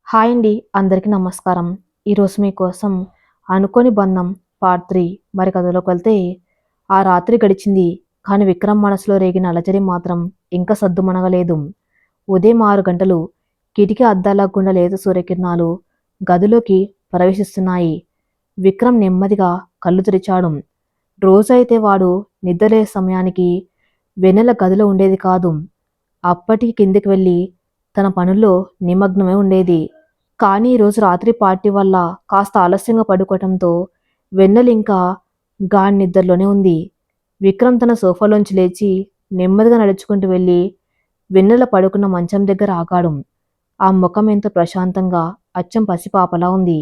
Hi అండి, అందరికీ నమస్కారం. ఈరోజు మీకోసం 'అనుకోని బంధం' పార్ట్ 3 మరి కథలోకి వెళ్తే, ఆ రాత్రి గడిచింది. కానీ విక్రమ్ మనసులో రేగిన అలజడి మాత్రం ఇంకా సద్దుమణగలేదు. ఉదయం 6 గంటలు. కిటికీ అద్దాల గుండా లేత సూర్యకిరణాలు గదిలోకి ప్రవేశిస్తున్నాయి. విక్రమ్ నెమ్మదిగా కళ్ళు తెరిచాడు. రోజైతే వాడు నిద్రలేసే సమయానికి వెన్నెల గదిలో ఉండేది కాదు. అప్పటికి కిందికి వెళ్ళి తన పనుల్లో నిమగ్నమై ఉండేది. కానీ ఈరోజు రాత్రి పార్టీ వల్ల కాస్త ఆలస్యంగా పడుకోవటంతో వెన్నెల ఇంకా గాఢ నిద్రలోనే ఉంది. విక్రమ్ తన సోఫాలోంచి లేచి నెమ్మదిగా నడుచుకుంటూ వెళ్ళి వెన్నెల పడుకున్న మంచం దగ్గర ఆగాడు. ఆ ముఖం ఎంతో ప్రశాంతంగా, అచ్చం పసిపాపలా ఉంది.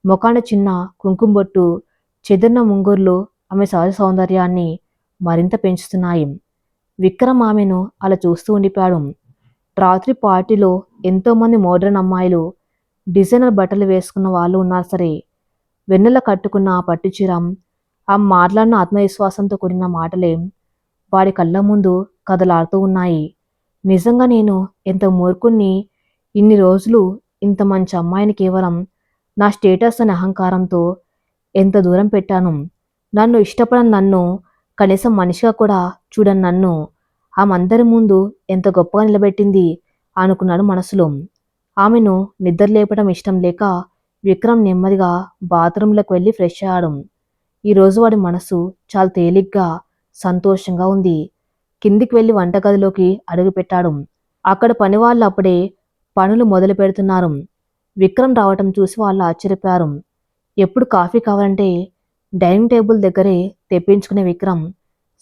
ముఖాన చిన్న కుంకుమ బొట్టు, చెదిరిన ముంగుర్లు ఆమె సహజ సౌందర్యాన్ని మరింత పెంచుతున్నాయి. విక్రమ్ ఆమెను అలా చూస్తూ ఉండిపోయాడు. రాత్రి పార్టీలో ఎంతోమంది మోడ్రన్ అమ్మాయిలు, డిజైనర్ బట్టలు వేసుకున్న వాళ్ళు ఉన్నారు సరే, వెన్నెల కట్టుకున్న ఆ పట్టుచీర, ఆ మాట్లాడిన ఆత్మవిశ్వాసంతో కూడిన మాటలే వాడి కళ్ళ ముందు కదలాడుతూ ఉన్నాయి. నిజంగా నేను ఎంత మూర్ఖుణ్ణి! ఇన్ని రోజులు ఇంత మంచి అమ్మాయిని కేవలం నా స్టేటస్ అనే అహంకారంతో ఎంత దూరం పెట్టాను. నన్ను ఇష్టపడని నన్ను, కనీసం మనిషిగా కూడా చూడని నన్ను ఆమందరి ముందు ఎంత గొప్పగా నిలబెట్టింది అనుకున్నాడు మనసులో. ఆమెను నిద్రలేపడం ఇష్టం లేక విక్రమ్ నెమ్మదిగా బాత్రూంలోకి వెళ్ళి ఫ్రెష్ అయ్యాడు. ఈరోజు వాడి మనసు చాలా తేలిగ్గా, సంతోషంగా ఉంది. కిందికి వెళ్ళి వంటగదిలోకి అడుగుపెట్టాడు. అక్కడ పనివాళ్ళు అప్పుడే పనులు మొదలు పెడుతున్నారు. విక్రమ్ రావటం చూసి వాళ్ళు ఆశ్చర్యపోయారు. ఎప్పుడు కాఫీ కావాలంటే డైనింగ్ టేబుల్ దగ్గరే తెప్పించుకునే విక్రమ్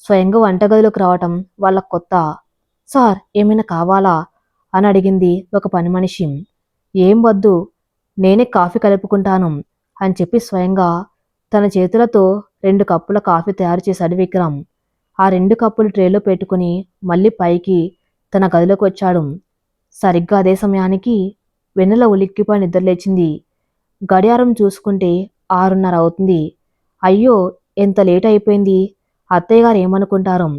స్వయంగా వంటగదిలోకి రావటం వాళ్ళకు కొత్త. సార్, ఏమైనా కావాలా అని అడిగింది ఒక పని మనిషి. ఏం వద్దు, నేనే కాఫీ కలుపుకుంటాను అని చెప్పి స్వయంగా తన చేతులతో 2 కప్పుల కాఫీ తయారు చేశాడు విక్రమ్. ఆ 2 కప్పులు ట్రేలో పెట్టుకుని మళ్ళీ పైకి తన గదిలోకి వచ్చాడు. సరిగ్గా అదే సమయానికి వెన్నెల ఉలిక్కిపై నిద్రలేచింది. గడియారం చూసుకుంటే 6:30 అవుతుంది. అయ్యో, ఎంత లేట్ అయిపోయింది! అత్తయ్య గారు ఏమనుకుంటారు?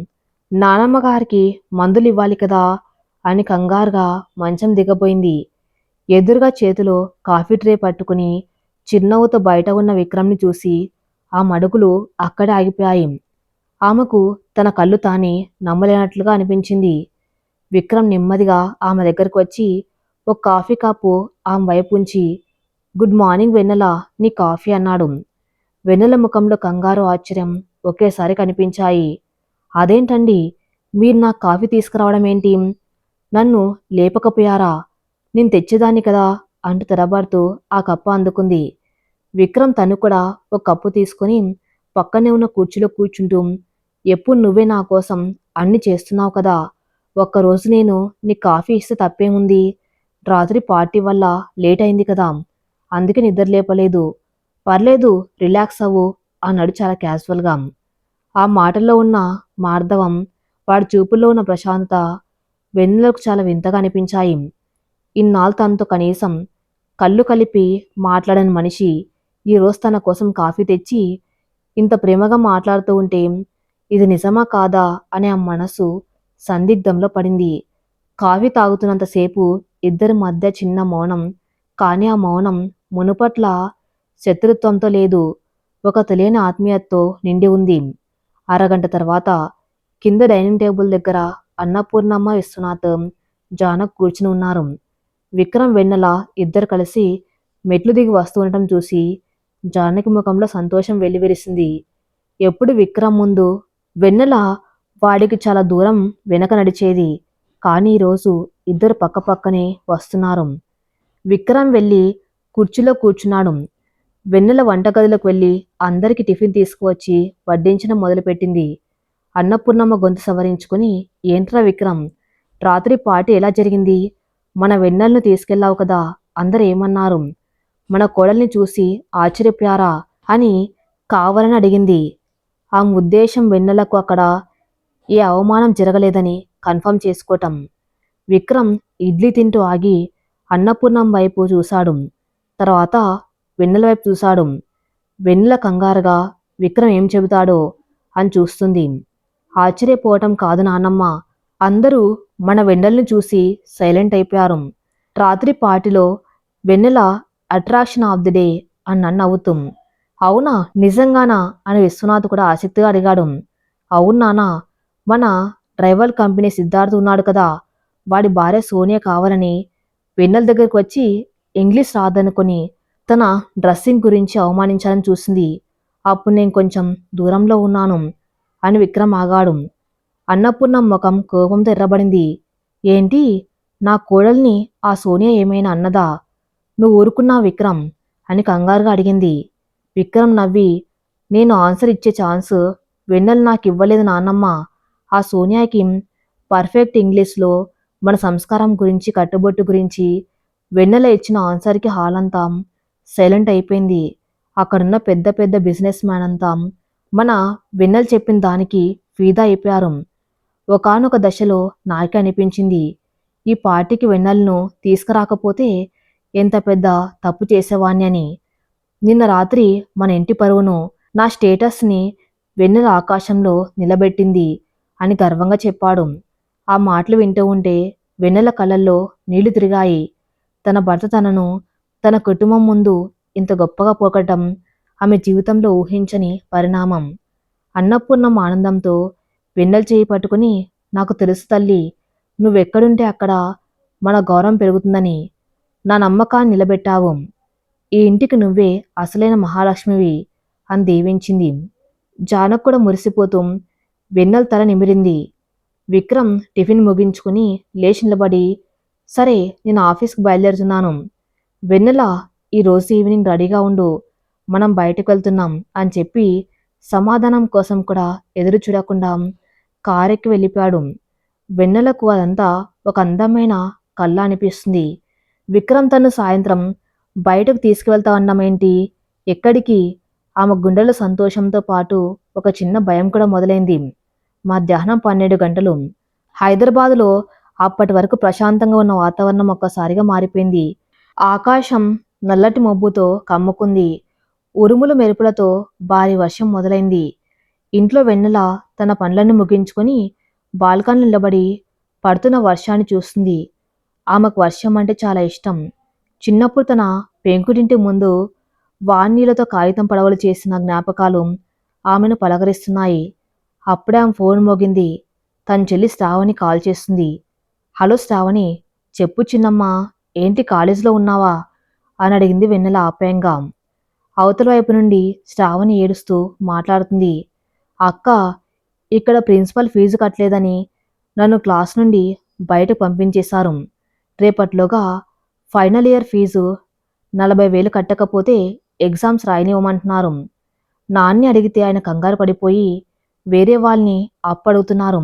నానమ్మ గారికి మందులు ఇవ్వాలి కదా అని కంగారుగా మంచం దిగబోయింది. ఎదురుగా చేతిలో కాఫీ ట్రే పట్టుకుని చిరునవ్వుతో బయట ఉన్న విక్రమ్ని చూసి ఆ మడుగులు అక్కడే ఆగిపోయాయి. ఆమెకు తన కళ్ళు తానే నమ్మలేనట్లుగా అనిపించింది. విక్రమ్ నెమ్మదిగా ఆమె దగ్గరకు వచ్చి ఒక కాఫీ కప్పు ఆమె వైపు ఉంచి, గుడ్ మార్నింగ్ వెన్నెల, నీ కాఫీ అన్నాడు. వెన్నెల ముఖంలో కంగారు, ఆశ్చర్యం ఒకేసారి కనిపించాయి. అదేంటండి, మీరు నాకు కాఫీ తీసుకురావడం ఏంటి? నన్ను లేపకపోయారా? నేను తెచ్చేదాన్ని కదా అంటూ తెరబడుతూ ఆ కప్పు అందుకుంది. విక్రమ్ తను కూడా ఒక కప్పు తీసుకుని పక్కనే ఉన్న కుర్చీలో కూర్చుంటూ, ఎప్పుడు నువ్వే నా కోసం అన్ని చేస్తున్నావు కదా, ఒక్కరోజు నేను నీ కాఫీ ఇస్తే తప్పేముంది? రాత్రి పార్టీ వల్ల లేట్ అయింది కదా, అందుకే నిద్రలేపలేదు. పర్లేదు, రిలాక్స్ అవ్వు అన్నాడు చాలా క్యాజువల్గా. ఆ మాటల్లో ఉన్న మార్దవం, వాడి చూపుల్లో ఉన్న ప్రశాంతత వెన్నెలకు చాలా వింతగా అనిపించాయి. ఇన్నాళ్ళు తనతో కనీసం కళ్ళు కలిపి మాట్లాడని మనిషి ఈరోజు తన కోసం కాఫీ తెచ్చి ఇంత ప్రేమగా మాట్లాడుతూ ఉంటే ఇది నిజమా కాదా అనే ఆ మనసు సందిగ్ధంలో పడింది. కాఫీ తాగుతున్నంతసేపు ఇద్దరి మధ్య చిన్న మౌనం. కానీ ఆ మౌనం మునుపట్ల శత్రుత్వంతో లేదు, ఒక తెలియని ఆత్మీయతతో నిండి ఉంది. అరగంట తర్వాత కింద డైనింగ్ టేబుల్ దగ్గర అన్నపూర్ణమ్మ, విశ్వనాథ్, జానక్ కూర్చుని ఉన్నారు. విక్రమ్, వెన్నెల ఇద్దరు కలిసి మెట్లు దిగి వస్తూ ఉండటం చూసి జానకి ముఖంలో సంతోషం వెల్లివిరిసింది. ఎప్పుడు విక్రమ్ ముందు వెన్నెల వాడికి చాలా దూరం వెనక నడిచేది. కానీ ఈరోజు ఇద్దరు పక్కపక్కనే వస్తున్నారు. విక్రమ్ వెళ్ళి కుర్చీలో కూర్చున్నాడు. వెన్నెల వంటగదిలోకి వెళ్ళి అందరికీ టిఫిన్ తీసుకువచ్చి వడ్డించడం మొదలుపెట్టింది. అన్నపూర్ణమ్మ గొంతు సవరించుకుని, ఏంట్రా విక్రమ్, రాత్రి పార్టీ ఎలా జరిగింది? మన వెన్నెలను తీసుకెళ్లావు కదా, అందరూ ఏమన్నారు? మన కోడల్ని చూసి ఆశ్చర్యపోయారా అని కావాలని అడిగింది. ఆమె ఉద్దేశం వెన్నెలకు అక్కడ ఏ అవమానం జరగలేదని కన్ఫర్మ్ చేసుకోవటం. విక్రమ్ ఇడ్లీ తింటూ ఆగి అన్నపూర్ణం వైపు చూశాడు. తర్వాత వెన్నెల వైపు చూశాడు. వెన్నెల కంగారుగా విక్రమ్ ఏం చెబుతాడో అని చూస్తుంది. ఆశ్చర్యపోవటం కాదు నాన్నమ్మ, అందరూ మన వెన్నెల్ని చూసి సైలెంట్ అయిపోయారు. రాత్రి పార్టీలో వెన్నెల అట్రాక్షన్ ఆఫ్ ది డే అన్నాను నవ్వుతూ. అవునా, నిజంగానా అని విశ్వనాథ్ కూడా ఆసక్తిగా అడిగాడు. అవును నాన్న, మన డ్రైవర్ కంపెనీ సిద్ధార్థ్ ఉన్నాడు కదా, వాడి భార్య సోనియా కావాలని వెన్నెల దగ్గరికి వచ్చి ఇంగ్లీష్ రాదనుకొని తన డ్రెస్సింగ్ గురించి అవమానించాలని చూసింది. అప్పుడు నేను కొంచెం దూరంలో ఉన్నాను అని విక్రమ్ ఆగాడు. అన్నపూర్ణ ముఖం కోపంతో ఎర్రబడింది. ఏంటి, నా కోడల్ని ఆ సోనియా ఏమైనా అన్నదా? నువ్వు ఊరుకున్నావు విక్రమ్ అని కంగారుగా అడిగింది. విక్రమ్ నవ్వి, నేను ఆన్సర్ ఇచ్చే ఛాన్స్ వెన్నెల నాకు ఇవ్వలేదు నాన్నమ్మ. ఆ సోనియాకి పర్ఫెక్ట్ ఇంగ్లీష్లో మన సంస్కారం గురించి కట్టుబొట్టు గురించి వెన్నెల ఇచ్చిన ఆన్సర్కి హాల్ అంతా సైలెంట్ అయిపోయింది. అక్కడున్న పెద్ద పెద్ద బిజినెస్ మ్యాన్ అంతా మన వెన్నెల చెప్పిన దానికి ఫీదా అయిపోయారు. ఒకానొక దశలో నాకే అనిపించింది, ఈ పార్టీకి వెన్నెలను తీసుకురాకపోతే ఎంత పెద్ద తప్పు చేసేవాణ్ణి అని. నిన్న రాత్రి మన ఇంటి పరువును, నా స్టేటస్ని వెన్నెల ఆకాశంలో నిలబెట్టింది అని గర్వంగా చెప్పాడు. ఆ మాటలు వింటూ ఉంటే వెన్నెల కళ్ళల్లో నీళ్లు తిరిగాయి. తన భర్త తనను తన కుటుంబం ముందు ఇంత గొప్పగా పొగడటం ఆమె జీవితంలో ఊహించని పరిణామం. అన్నపూర్ణం ఆనందంతో వెన్నెల చేయి పట్టుకుని, నాకు తెలుసు తల్లి, నువ్వెక్కడుంటే అక్కడ మన గౌరవం పెరుగుతుందని. నా నమ్మకాన్ని నిలబెట్టావు. ఈ ఇంటికి నువ్వే అసలైన మహాలక్ష్మివి అని దీవించింది. జానక్ కూడా మురిసిపోతూ వెన్నెల తల నిమిరింది. విక్రమ్ టిఫిన్ ముగించుకుని లేచి నిలబడి, సరే నేను ఆఫీస్కి బయలుదేరుతున్నాను. వెన్నెల, ఈరోజు ఈవినింగ్ రెడీగా ఉండు, మనం బయటకు వెళ్తున్నాం అని చెప్పి సమాధానం కోసం కూడా ఎదురు చూడకుండా కారెక్కి వెళ్ళిపోయాడు. వెన్నెలకు అదంతా ఒక అందమైన కళ్ళ అనిపిస్తుంది. విక్రమ్ తను సాయంత్రం బయటకు తీసుకువెళ్తా అన్నమేంటి, ఎక్కడికి? ఆమె గుండెలో సంతోషంతో పాటు ఒక చిన్న భయం కూడా మొదలైంది. మధ్యాహ్నం 12 గంటలు. హైదరాబాదులో అప్పటి వరకు ప్రశాంతంగా ఉన్న వాతావరణం ఒక్కసారిగా మారిపోయింది. ఆకాశం నల్లటి మబ్బుతో కమ్ముకుంది. ఉరుములు మెరుపులతో భారీ వర్షం మొదలైంది. ఇంట్లో వెన్నెల తన పనులన్నీ ముగించుకొని బాల్కనీలో నిలబడి పడుతున్న వర్షాన్ని చూస్తుంది. ఆమెకు వర్షం అంటే చాలా ఇష్టం. చిన్నప్పుడు తన పెంకుటింటి ముందు వాన్నీళ్లతో కాగితం పడవలు చేసిన జ్ఞాపకాలు ఆమెను పలకరిస్తున్నాయి. అప్పుడే ఆమె ఫోన్ మోగింది. తన చెల్లి శ్రావణి కాల్ చేస్తుంది. హలో శ్రావణి, చెప్పు చిన్నమ్మా, ఏంటి కాలేజీలో ఉన్నావా అని అడిగింది వెన్నెల ఆప్యాయంగా. అవతల వైపు నుండి శ్రావణి ఏడుస్తూ మాట్లాడుతుంది. అక్క, ఇక్కడ ప్రిన్సిపల్ ఫీజు కట్టలేదని నన్ను క్లాస్ నుండి బయటకు పంపించేశారు. రేపట్లోగా ఫైనల్ ఇయర్ ఫీజు 40,000 కట్టకపోతే ఎగ్జామ్స్ రాయనివ్వమంటున్నారు. నాన్ని అడిగితే ఆయన కంగారు పడిపోయి వేరే వాళ్ళని అప్పడుగుతున్నారు.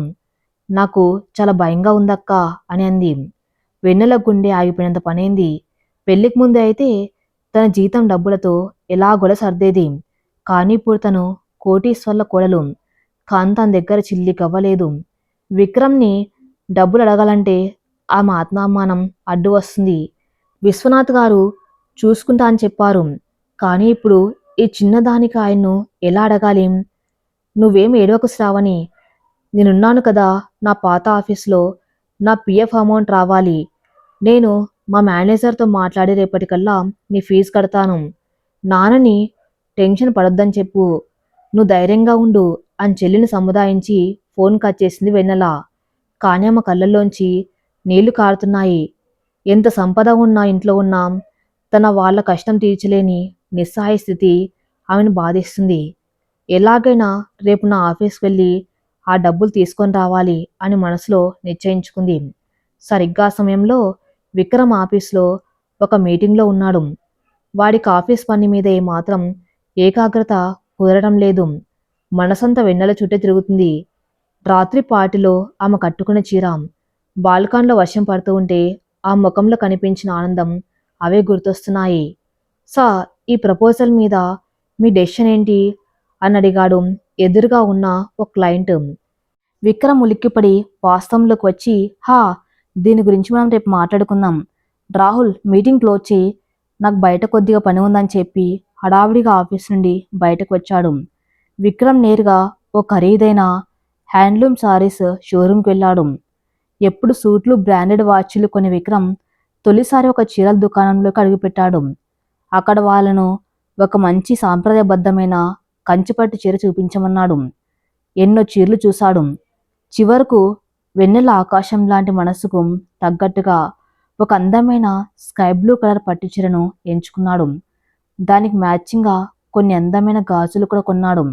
నాకు చాలా భయంగా ఉందక్క అని అంది. వెన్నెల గుండె ఆగిపోయినంత పనైంది. పెళ్లికి ముందే అయితే తన జీతం డబ్బులతో ఎలాగోలా సర్దేది. కానీ ఇప్పుడు తను కోటీశ్వర్ల కోడలు. కానీ తన దగ్గర చిల్లి గవ్వలేదు. విక్రమ్ని డబ్బులు అడగాలంటే ఆమె ఆత్మాభిమానం అడ్డు వస్తుంది. విశ్వనాథ్ గారు చూసుకుంటా అని చెప్పారు. కానీ ఇప్పుడు ఈ చిన్నదానికి ఆయన్ను ఎలా అడగాలి? నువ్వేం ఏడవకు శ్రావణి, నేనున్నాను కదా. నా పాత ఆఫీస్లో నా పిఎఫ్ అమౌంట్ రావాలి. నేను మా మేనేజర్తో మాట్లాడి రేపటికల్లా నీ ఫీజు కడతాను. నాన్నని టెన్షన్ పడొద్దని చెప్పు. నువ్వు ధైర్యంగా ఉండు అని చెల్లిని సముదాయించి ఫోన్ కట్ చేసింది వెన్నెల. కానీ ఆమె కళ్ళల్లోంచి నీళ్లు కారుతున్నాయి. ఎంత సంపద ఉన్నా ఇంట్లో ఉన్నా తన వాళ్ళ కష్టం తీర్చలేని నిస్సహాయ స్థితి ఆమెను బాధిస్తుంది. ఎలాగైనా రేపు నా ఆఫీస్కి వెళ్ళి ఆ డబ్బులు తీసుకొని రావాలి అని మనసులో నిశ్చయించుకుంది. సరిగ్గా ఆ సమయంలో విక్రమ్ ఆఫీస్లో ఒక మీటింగ్లో ఉన్నాడు. వాడికి ఆఫీస్ పని మీద ఏమాత్రం ఏకాగ్రత కుదరడం లేదు. మనసంతా వెన్నెల చుట్టే తిరుగుతుంది. రాత్రి పార్టీలో ఆమె కట్టుకున్న చీర, బాల్కాన్లో వర్షం పడుతూ ఉంటే ఆ ముఖంలో కనిపించిన ఆనందం అవే గుర్తొస్తున్నాయి. సార్, ఈ ప్రపోజల్ మీద మీ డెసిషన్ ఏంటి అని అడిగాడు ఎదురుగా ఉన్న ఒక క్లయింట్. విక్రమ్ ఉలిక్కిపడి వాస్తవంలోకి వచ్చి, హా, దీని గురించి మనం రేపు మాట్లాడుకుందాం. రాహుల్, మీటింగ్ క్లోజ్ చేయి, నాకు బయట కొద్దిగా పని ఉందని చెప్పి హడావిడిగా ఆఫీస్ నుండి బయటకు వచ్చాడు. విక్రమ్ నేరుగా ఓ ఖరీదైన హ్యాండ్లూమ్ సారీస్ షోరూంకి వెళ్ళాడు. ఎప్పుడు సూట్లు బ్రాండెడ్ వాచ్లు కొని విక్రమ్ తొలిసారి ఒక చీరల దుకాణంలోకి అడుగుపెట్టాడు. అక్కడ వాళ్ళను ఒక మంచి సాంప్రదాయబద్ధమైన కంచిపట్టు చీర చూపించమన్నాడు. ఎన్నో చీరలు చూశాడు. చివరకు వెన్నెల ఆకాశం లాంటి మనసుకు తగ్గట్టుగా ఒక అందమైన స్కై బ్లూ కలర్ పట్టు చీరను ఎంచుకున్నాడు. దానికి మ్యాచింగ్గా కొన్ని అందమైన గాజులు కూడా కొన్నాడు.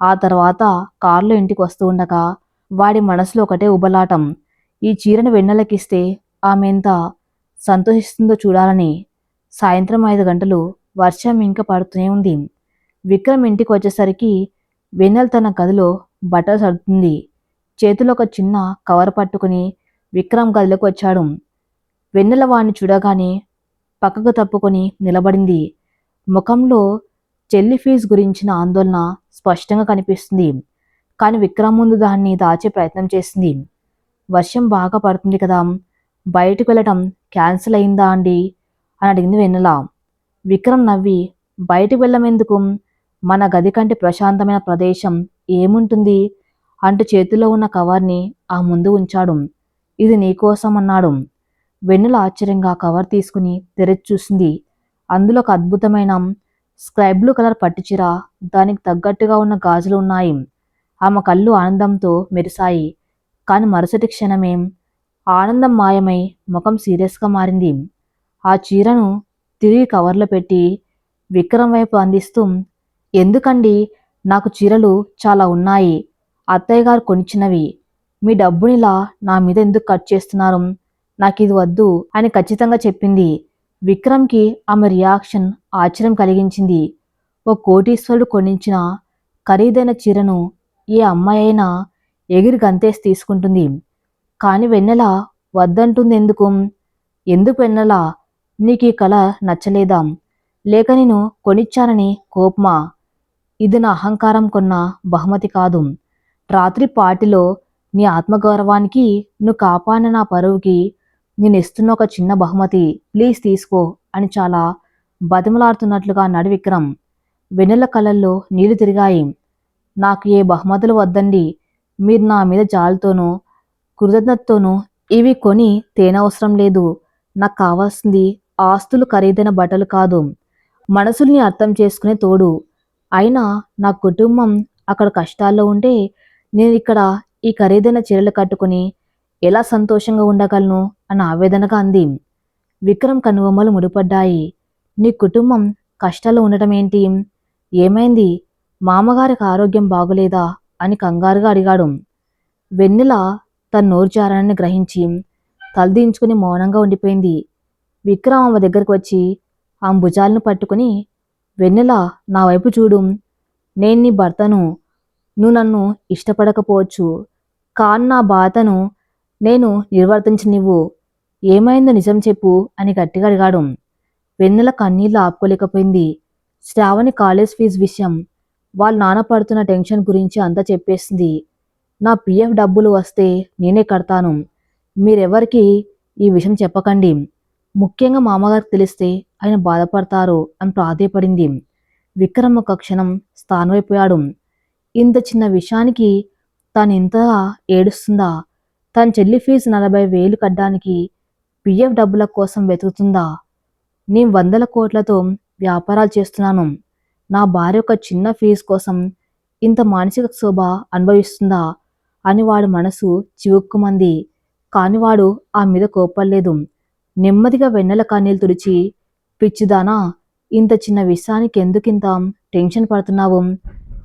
ఆ తర్వాత కారులో ఇంటికి వస్తూ ఉండగా వాడి మనసులో ఒకటే ఉబలాటం. ఈ చీరను వెన్నెలకిస్తే ఆమె ఎంత సంతోషిస్తుందో చూడాలని. సాయంత్రం 5 గంటలు. వర్షం ఇంకా పడుతూనే ఉంది. విక్రమ్ ఇంటికి వచ్చేసరికి వెన్నెల తన గదిలో బట్టలు సర్దుతుంది. చేతిలో ఒక చిన్న కవర్ పట్టుకుని విక్రమ్ గదిలోకి వచ్చాడు. వెన్నెల వాణ్ణి చూడగానే పక్కకు తప్పుకొని నిలబడింది. ముఖంలో చెల్లి ఫీజు గురించిన ఆందోళన స్పష్టంగా కనిపిస్తుంది. కానీ విక్రమ్ ముందు దాన్ని దాచే ప్రయత్నం చేసింది. వర్షం బాగా పడుతుంది కదా, బయటకు వెళ్ళటం క్యాన్సిల్ అయిందా అండి అని అడిగింది వెన్నెల. విక్రమ్ నవ్వి, బయటకు వెళ్ళమెందుకు, మన గది కంటే ప్రశాంతమైన ప్రదేశం ఏముంటుంది అంటూ చేతిలో ఉన్న కవర్ని ఆ ముందు ఉంచాడు. ఇది నీకోసం అన్నాడు. వెన్నెల ఆశ్చర్యంగా కవర్ తీసుకుని తెరచి చూసింది. అందులో ఒక అద్భుతమైన స్కై బ్లూ కలర్ పట్టుచీర, దానికి తగ్గట్టుగా ఉన్న గాజులు ఉన్నాయి. ఆమె కళ్ళు ఆనందంతో మెరిశాయి. కానీ మరుసటి క్షణమే ఆనందం మాయమై ముఖం సీరియస్గా మారింది. ఆ చీరను తిరిగి కవర్లో పెట్టి విక్రమ్ వైపు అందిస్తూ, ఎందుకండి, నాకు చీరలు చాలా ఉన్నాయి, అత్తయ్య గారు కొనిచ్చినవి. మీ డబ్బునిలా నా మీద ఎందుకు ఖర్చు చేస్తున్నారు, నాకు ఇది వద్దు అని ఖచ్చితంగా చెప్పింది. విక్రమ్కి ఆమె రియాక్షన్ ఆశ్చర్యం కలిగించింది. ఓ కోటీశ్వరుడు కొనించిన ఖరీదైన చీరను ఏ అమ్మాయి అయినా ఎగిరి గంతేసి తీసుకుంటుంది. కానీ వెన్నెల వద్దంటుంది ఎందుకు? ఎందుకు వెన్నెల, నీకు ఈ కళ నచ్చలేదా, లేక నేను కొనిచ్చానని కోపమా? ఇది నా అహంకారం కొన్న బహుమతి కాదు. రాత్రి పార్టీలో నీ ఆత్మగౌరవానికి, నువ్వు కాపాడిన నా పరువుకి నేను ఇస్తున్న ఒక చిన్న బహుమతి, ప్లీజ్ తీసుకో అని చాలా బతిమలాడుతున్నట్లుగా అన్నాడు విక్రమ్. వెన్నెల కళ్ళల్లో నీళ్లు తిరిగాయి. నాకు ఏ బహుమతులు వద్దండి, మీరు నా మీద జాలితోనూ కృతజ్ఞతతోనూ ఇవి కొని తేనవసరం లేదు. నాకు కావాల్సింది ఆస్తులు, ఖరీదైన బట్టలు కాదు, మనసుల్ని అర్థం చేసుకునే తోడు. అయినా నా కుటుంబం అక్కడ కష్టాల్లో ఉంటే నేను ఇక్కడ ఈ ఖరీదైన చీరలు కట్టుకుని ఎలా సంతోషంగా ఉండగలను అని ఆవేదనగా అంది. విక్రమ్ కనుబొమ్మలు ముడిపడ్డాయి. నీ కుటుంబం కష్టాల్లో ఉండటం ఏంటి? ఏమైంది? మామగారికి ఆరోగ్యం బాగులేదా అని కంగారుగా అడిగాడు. వెన్నెల తన నోరు జారానని గ్రహించి తలదించుకుని మౌనంగా ఉండిపోయింది. విక్రమ్ ఆమె దగ్గరకు వచ్చి ఆమె భుజాలను పట్టుకుని, వెన్నెల, నా వైపు చూడు, నేను నీ భర్తను. నువ్వు నన్ను ఇష్టపడకపోవచ్చు, కానీ నా బాధను నేను నిర్వర్తించనివ్వు. ఏమైందో నిజం చెప్పు అని గట్టిగా అడిగాడు. వెన్నెల కన్నీళ్లు ఆపుకోలేకపోయింది. శ్రావణి కాలేజ్ ఫీజు విషయం, వాళ్ళ నాన్న పడుతున్న టెన్షన్ గురించి అంతా చెప్పేసింది. నా పిఎఫ్ డబ్బులు వస్తే నేనే కడతాను, మీరెవరికి ఈ విషయం చెప్పకండి, ముఖ్యంగా మామగారికి తెలిస్తే ఆయన బాధపడతారు అని ప్రాధేయపడింది. విక్రమ్ ఒక క్షణం స్థానమైపోయాడు. ఇంత చిన్న విషయానికి తాను ఇంతగా ఏడుస్తుందా? తన చెల్లి ఫీజు 40,000 కట్టడానికి పిఎఫ్ డబ్బుల కోసం వెతుకుతుందా? నేను 100 కోట్లతో వ్యాపారాలు చేస్తున్నాను, నా భార్య ఒక చిన్న ఫీజు కోసం ఇంత మానసిక శోభ అనుభవిస్తుందా అని వాడి మనసు చివుక్కుమంది. కాని వాడు ఆ మీద కోప్పలేదు. నెమ్మదిగా వెన్నెల కన్నీళ్ళు తుడిచి, పిచ్చిదానా, ఇంత చిన్న విషయానికి ఎందుకింత టెన్షన్ పడుతున్నావు?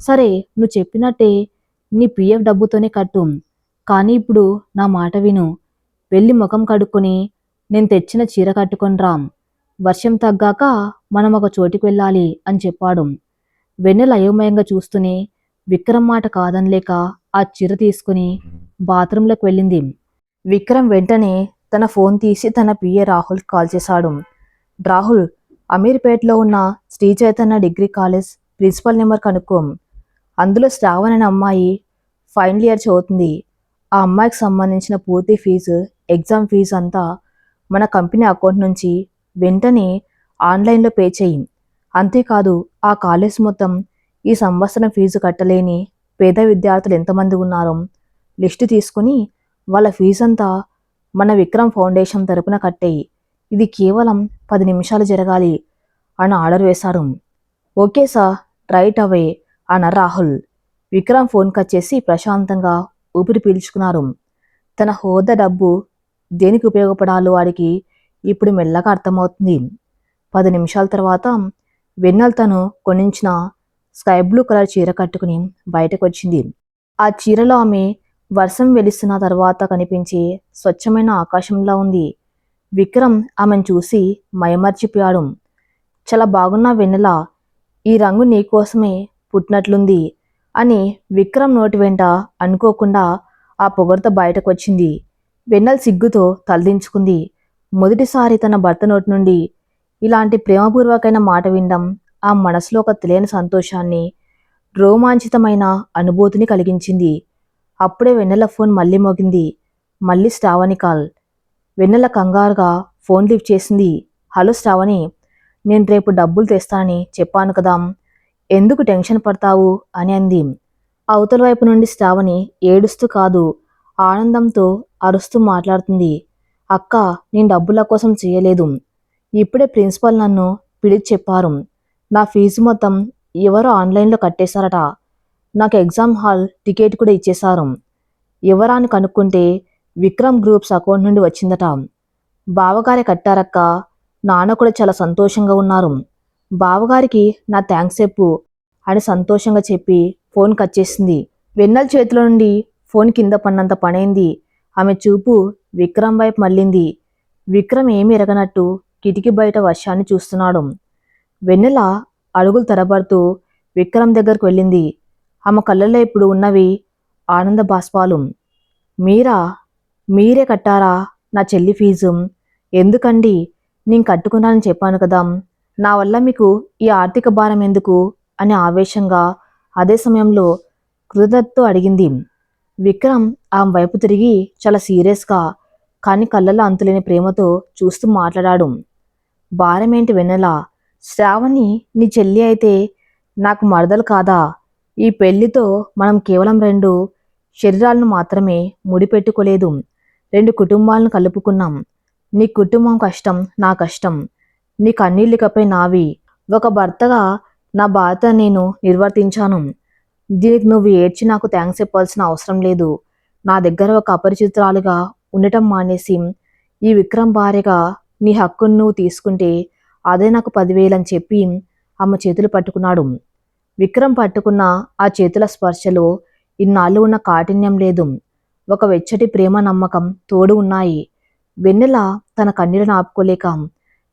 సరే, నువ్వు చెప్పినట్టే నీ పిఎఫ్ డబ్బుతోనే కట్టు, కానీ ఇప్పుడు నా మాట విను. వెళ్ళి ముఖం కడుక్కొని నేను తెచ్చిన చీర కట్టుకొని రా. వర్షం తగ్గాక మనం ఒక చోటికి వెళ్ళాలి అని చెప్పాడు. వెన్నెల అయోమయంగా చూస్తూనే విక్రమ్ మాట కాదనలేక ఆ చీర తీసుకుని బాత్రూంలోకి వెళ్ళింది. విక్రమ్ వెంటనే తన ఫోన్ తీసి తన పిఏ రాహుల్ కాల్ చేశాడు. రాహుల్, అమీర్పేటలో ఉన్న Sri Chaitanya degree college principal number కనుక్కో. అందులో శ్రావణ్ అనే అమ్మాయి ఫైనల్ ఇయర్ చదువుతుంది. ఆ అమ్మాయికి సంబంధించిన పూర్తి ఫీజు, ఎగ్జామ్ ఫీజు అంతా మన కంపెనీ అకౌంట్ నుంచి వెంటనే ఆన్లైన్లో పే చేయి. అంతేకాదు, ఆ కాలేజ్ మొత్తం ఈ సంవత్సరం ఫీజు కట్టలేని పేద విద్యార్థులు ఎంతమంది ఉన్నారో లిస్టు తీసుకుని వాళ్ళ ఫీజంతా మన విక్రమ్ ఫౌండేషన్ తరపున కట్టేయి. ఇది కేవలం 10 నిమిషాలు జరగాలి అని ఆర్డర్ వేశారు. ఓకే సార్, రైట్ అవే అన్న రాహుల్. విక్రమ్ ఫోన్ కట్ చేసి ప్రశాంతంగా ఊపిరి పీల్చుకున్నారు. తన హోదా డబ్బు దేనికి ఉపయోగపడాలో వాడికి ఇప్పుడు మెల్లగా అర్థమవుతుంది. 10 నిమిషాల తర్వాత వెన్నెల తను కొనించిన స్కై బ్లూ కలర్ చీర కట్టుకుని బయటకు వచ్చింది. ఆ చీరలో ఆమె వర్షం వెలిస్తున్న తర్వాత కనిపించే స్వచ్ఛమైన ఆకాశంలా ఉంది. విక్రమ్ ఆమెను చూసి మైమర్చిపోయాడు. చాలా బాగున్నా వెన్నెల, ఈ రంగు నీకోసమే పుట్టినట్లుంది అని విక్రమ్ నోటి వెంట అనుకోకుండా ఆ పొగరుతో బయటకు వచ్చింది. వెన్నెల సిగ్గుతో తలదించుకుంది. మొదటిసారి తన భర్త నోటి నుండి ఇలాంటి ప్రేమపూర్వకమైన మాట వినడం ఆ మనసులో ఒక తెలియని సంతోషాన్ని, రోమాంచితమైన అనుభూతిని కలిగించింది. అప్పుడే వెన్నెల ఫోన్ మళ్ళీ మోగింది. మళ్ళీ శ్రావణి కాల్. వెన్నెల కంగారుగా ఫోన్ లిఫ్ట్ చేసింది. హలో శ్రావణి, నేను రేపు డబ్బులు తెస్తానని చెప్పాను కదా, ఎందుకు టెన్షన్ పడతావు అని అంది. అవతల వైపు నుండి శ్రావణి ఏడుస్తూ కాదు, ఆనందంతో అరుస్తూ మాట్లాడుతుంది. అక్క, నేను డబ్బుల కోసం చేయలేదు. ఇప్పుడే ప్రిన్సిపల్ నన్ను పిలిచి చెప్పారు. నా ఫీజు మొత్తం ఎవరో ఆన్లైన్లో కట్టేశారట. నాకు ఎగ్జామ్ హాల్ టికెట్ కూడా ఇచ్చేశారు. ఎవరా అని కనుక్కుంటే విక్రమ్ గ్రూప్స్ అకౌంట్ నుండి వచ్చిందట. బావగారే కట్టారక్క. నాన్న కూడా చాలా సంతోషంగా ఉన్నారు. బావగారికి నా థ్యాంక్స్ చెప్పు అని సంతోషంగా చెప్పి ఫోన్ కట్ చేసింది. వెన్నెల చేతిలో నుండి ఫోన్ కింద పడినంత పనైంది. ఆమె చూపు విక్రమ్ వైపు మళ్ళింది. విక్రమ్ ఏమీ ఎరగనట్టు కిటికీ బయట వర్షాన్ని చూస్తున్నాడు. వెన్నెల అడుగులు తడబడుతూ విక్రమ్ దగ్గరకు వెళ్ళింది. ఆమె కళ్ళల్లో ఇప్పుడు ఉన్నవి ఆనంద బాష్పాలు. మీరే కట్టారా నా చెల్లి ఫీజు? ఎందుకండి, నేను కట్టుకున్నానని చెప్పాను కదా, నా వల్ల మీకు ఈ ఆర్థిక భారం ఎందుకు అని ఆవేశంగా, అదే సమయంలో కృతజ్ఞతతో అడిగింది. విక్రమ్ ఆమె వైపు తిరిగి చాలా సీరియస్గా కానీ కళ్ళల్లో అంతులేని ప్రేమతో చూస్తూ మాట్లాడాడు. భారమేంటి వెన్నెల, శ్రావణి నీ చెల్లి అయితే నాకు మరదలు కాదా? ఈ పెళ్లితో మనం కేవలం 2 శరీరాలను మాత్రమే ముడిపెట్టుకోలేదు, 2 కుటుంబాలను కలుపుకున్నాం. నీ కుటుంబం కష్టం నా కష్టం, నీ కన్నీళ్ళికపై నావి. ఒక భర్తగా నా బాధ్యత నేను నిర్వర్తించాను. దీనికి నువ్వు ఏడ్చి నాకు థ్యాంక్స్ చెప్పాల్సిన అవసరం లేదు. నా దగ్గర ఒక అపరిచితురాలుగా ఉండటం మానేసి ఈ విక్రమ్ భార్యగా నీ హక్కును నువ్వు తీసుకుంటే అదే నాకు 10,000 అని చెప్పి ఆమె చేతులు పట్టుకున్నాడు. విక్రమ్ పట్టుకున్న ఆ చేతుల స్పర్శలో ఇన్నాళ్ళు ఉన్న కాఠిన్యం లేదు, ఒక వెచ్చటి ప్రేమ నమ్మకం తోడు ఉన్నాయి. వెన్నెల తన కన్నీళ్లను ఆపుకోలేక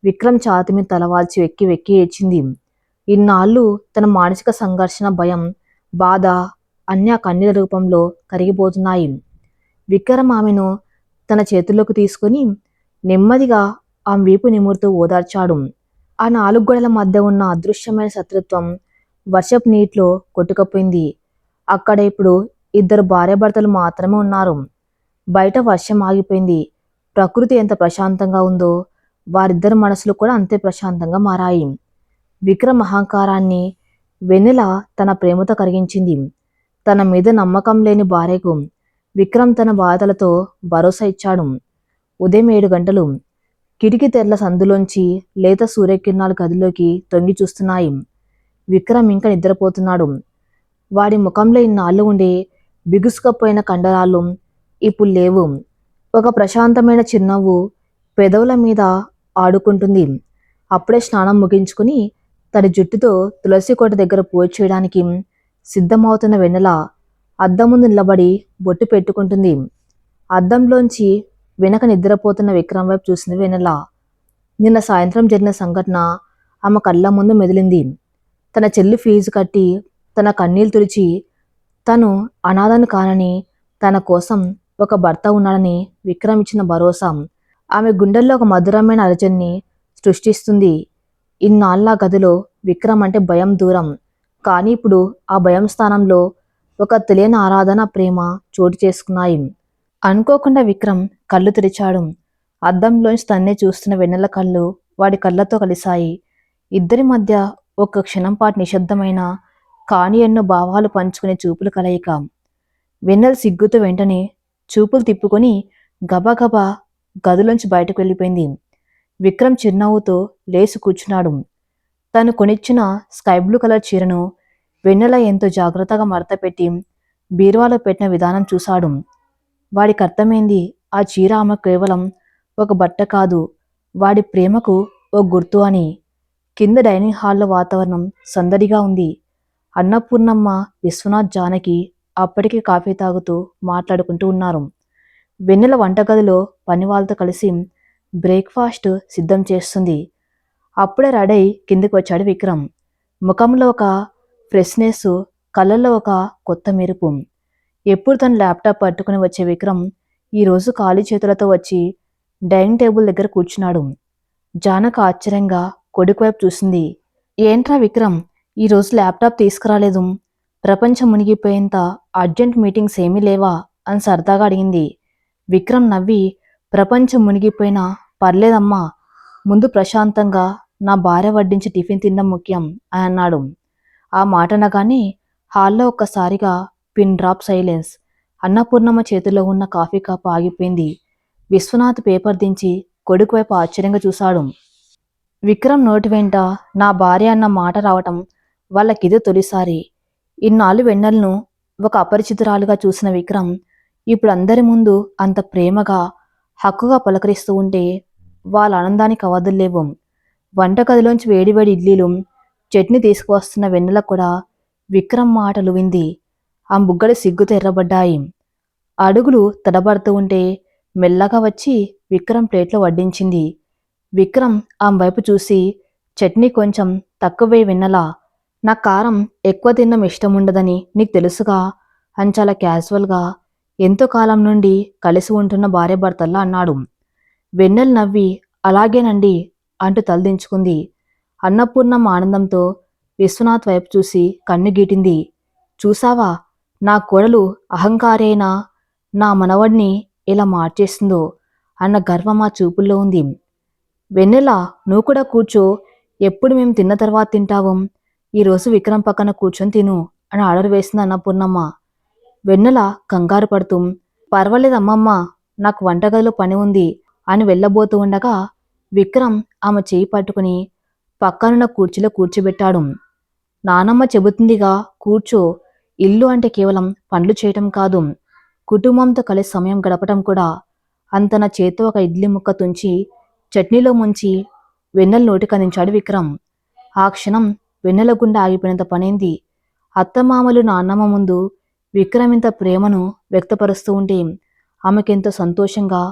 విక్రమ్ ఛాతి మీద తలవాల్చి వెక్కి వెక్కి ఏడ్చింది. ఇన్నాళ్ళు తన మానసిక సంఘర్షణ, భయం, బాధ అన్నీ ఆ కన్నీళ్ల రూపంలో కరిగిపోతున్నాయి. విక్రమ్ ఆమెను తన చేతుల్లోకి తీసుకుని నెమ్మదిగా ఆమె వీపు నిమురుతూ ఓదార్చాడు. ఆ 4 గోడల మధ్య ఉన్న అదృశ్యమైన శత్రుత్వం వర్షపు నీటిలో కొట్టుకుపోయింది. అక్కడ ఇప్పుడు 2 భార్యాభర్తలు మాత్రమే ఉన్నారు. బయట వర్షం ఆగిపోయింది. ప్రకృతి ఎంత ప్రశాంతంగా ఉందో వారిద్దరి మనసులు కూడా అంతే ప్రశాంతంగా మారాయి. విక్రమ్ అహంకారాన్ని వెన్నెల తన ప్రేమతో కరిగించింది. తన మీద నమ్మకం లేని భార్యకు విక్రమ్ తన బాధలతో భరోసా ఇచ్చాడు. ఉదయం 7 గంటలు. కిటికీ తెరల సందులోంచి లేత సూర్యకిరణాలు గదిలోకి తొంగి చూస్తున్నాయి. విక్రమ్ ఇంకా నిద్రపోతున్నాడు. వాడి ముఖంలో ఇన్నాళ్ళు ఉండే బిగుసుకపోయిన కండరాలు ఇప్పుడు లేవు. ఒక ప్రశాంతమైన చిరునవ్వు పెదవుల మీద ఆడుకుంటుంది. అప్పుడే స్నానం ముగించుకుని తన జుట్టుతో తులసి కోట దగ్గర పూజ చేయడానికి సిద్ధమవుతున్న వెన్నెల అద్దం ముందు నిలబడి బొట్టు పెట్టుకుంటుంది. అద్దంలోంచి వెనక నిద్రపోతున్న విక్రమ్ వైపు చూసింది వెన్నెల. నిన్న సాయంత్రం జరిగిన సంఘటన ఆమె కళ్ళ ముందు మెదిలింది. తన చెల్లి ఫీజు కట్టి తన కన్నీళ్లు తుడిచి తను అనాథను కానని, తన కోసం ఒక భర్త ఉన్నాడని విక్రమ్ ఇచ్చిన భరోసా ఆమె గుండెల్లో ఒక మధురమైన అర్జన్ని సృష్టిస్తుంది. ఇన్నాళ్ళ గదిలో విక్రమ్ అంటే భయం దూరం, కానీ ఇప్పుడు ఆ భయం స్థానంలో ఒక తెలియని ఆరాధన, ప్రేమ చోటు చేసుకున్నాయి. అనుకోకుండా విక్రమ్ కళ్ళు తెరిచాడు. అద్దంలోంచి తన్నే చూస్తున్న వెన్నెల కళ్ళు వాడి కళ్ళతో కలిశాయి. ఇద్దరి మధ్య ఒక్క క్షణం పాటు నిశ్శబ్దమైన కానీ ఎన్నో భావాలు పంచుకునే చూపుల కలయిక. వెన్నెల సిగ్గుతో వెంటనే చూపులు తిప్పుకొని గబగబా గదిలోంచి బయటకు వెళ్ళిపోయింది. విక్రమ్ చిరునవ్వుతో లేచి కూర్చున్నాడు. తను కొనిచ్చిన స్కై బ్లూ కలర్ చీరను వెన్నెల ఎంతో జాగ్రత్తగా మడతపెట్టి బీరువాలో పెట్టిన విధానం చూశాడు. వాడికి అర్థమైంది, ఆ చీర ఆమె కేవలం ఒక బట్ట కాదు, వాడి ప్రేమకు ఓ గుర్తు అని. కింద డైనింగ్ హాల్లో వాతావరణం సందడిగా ఉంది. అన్నపూర్ణమ్మ, విశ్వనాథ్, జానకి అప్పటికే కాఫీ తాగుతూ మాట్లాడుకుంటూ ఉన్నారు. వెన్నెల వంటగదిలో పనివాళ్ళతో కలిసి బ్రేక్ఫాస్ట్ సిద్ధం చేస్తుంది. అప్పుడే రెడీ కిందికి వచ్చాడు విక్రమ్. ముఖంలో ఒక ఫ్రెష్నెస్, కళ్ళల్లో ఒక కొత్త మెరుపు. ఎప్పుడు తన ల్యాప్టాప్ పట్టుకుని వచ్చే విక్రమ్ ఈరోజు ఖాళీ చేతులతో వచ్చి డైనింగ్ టేబుల్ దగ్గర కూర్చున్నాడు. జానక ఆశ్చర్యంగా కొడుకు వైపు చూసింది. ఏంట్రా విక్రమ్, ఈరోజు ల్యాప్టాప్ తీసుకురాలేదు? ప్రపంచం మునిగిపోయేంత అర్జెంట్ మీటింగ్స్ ఏమీ లేవా అని సరదాగా అడిగింది. విక్రమ్ నవ్వి, ప్రపంచం మునిగిపోయినా పర్లేదమ్మా, ముందు ప్రశాంతంగా నా భార్య వడ్డించి టిఫిన్ తినడం ముఖ్యం అని అన్నాడు. ఆ మాట అనగానే హాల్లో ఒక్కసారిగా పిన్ డ్రాప్ సైలెన్స్. అన్నపూర్ణమ్మ చేతిలో ఉన్న కాఫీ కప్ ఆగిపోయింది. విశ్వనాథ్ పేపర్ దించి కొడుకు వైపు ఆశ్చర్యంగా చూశాడు. విక్రమ్ నోటి వెంట నా భార్య అన్న మాట రావటం వాళ్ళకిదే తొలిసారి. ఇన్నాళ్ళు వెన్నెలను ఒక అపరిచితురాలుగా చూసిన విక్రమ్ ఇప్పుడు అందరి ముందు అంత ప్రేమగా, హక్కుగా పలకరిస్తూ ఉంటే వాళ్ళ ఆనందానికి అవధుల్లేవు. వంటగదిలోంచి వేడివేడి ఇడ్లీలు, చట్నీ తీసుకువస్తున్న వెన్నెల కూడా విక్రమ్ మాటలు వింది. ఆ బుగ్గలు సిగ్గుతో ఎర్రబడ్డాయి. అడుగులు తడబడుతూ ఉంటే మెల్లగా వచ్చి విక్రమ్ ప్లేట్లో వడ్డించింది. విక్రమ్ ఆమె వైపు చూసి, చట్నీ కొంచెం తక్కువే వెన్నెలా, నా కారం ఎక్కువ తినడం ఇష్టం ఉండదని నీకు తెలుసుగా అని చాలా క్యాజువల్గా, ఎంతో కాలం నుండి కలిసి ఉంటున్న భార్యాభర్తల్లా అన్నాడు. వెన్నెల నవ్వి అలాగేనండి అంటూ తలదించుకుంది. అన్నపూర్ణమ్మ ఆనందంతో విశ్వనాథ్ వైపు చూసి కన్ను గీటింది. చూసావా, నా కోడలు అహంకారి అయినా నా మనవడిని ఎలా మార్చేసిందో అన్న గర్వం ఆ చూపుల్లో ఉంది. వెన్నెల, నువ్వు కూడా కూర్చో, ఎప్పుడు మేము తిన్న తర్వాత తింటావు, ఈరోజు విక్రమ్ పక్కన కూర్చొని తిను అని ఆర్డర్ వేసింది అన్నపూర్ణమ్మ. వెన్నెల కంగారు పడుతూ, పర్వాలేదమ్మమ్మ, నాకు వంటగదిలో పని ఉంది అని వెళ్ళబోతూ ఉండగా విక్రమ్ ఆమె చేయి పట్టుకుని పక్కనున్న కుర్చీలో కూర్చోబెట్టాడు. నానమ్మ చెబుతుందిగా, కూర్చో, ఇల్లు అంటే కేవలం పనులు చేయటం కాదు, కుటుంబంతో కలిసి సమయం గడపటం కూడా. అంతన చేత్తో ఒక ఇడ్లీ ముక్క తుంచి చట్నీలో ముంచి వెన్నెల నోటికందించాడు విక్రమ్. ఆ క్షణం వెన్నెల గుండె ఆగిపోయినంత పనైంది. అత్తమామలు, నాన్నమ్మ ముందు విక్రమ్ ఇంత ప్రేమను వ్యక్తపరుస్తూ ఉంటే ఆమెకెంతో సంతోషంగా,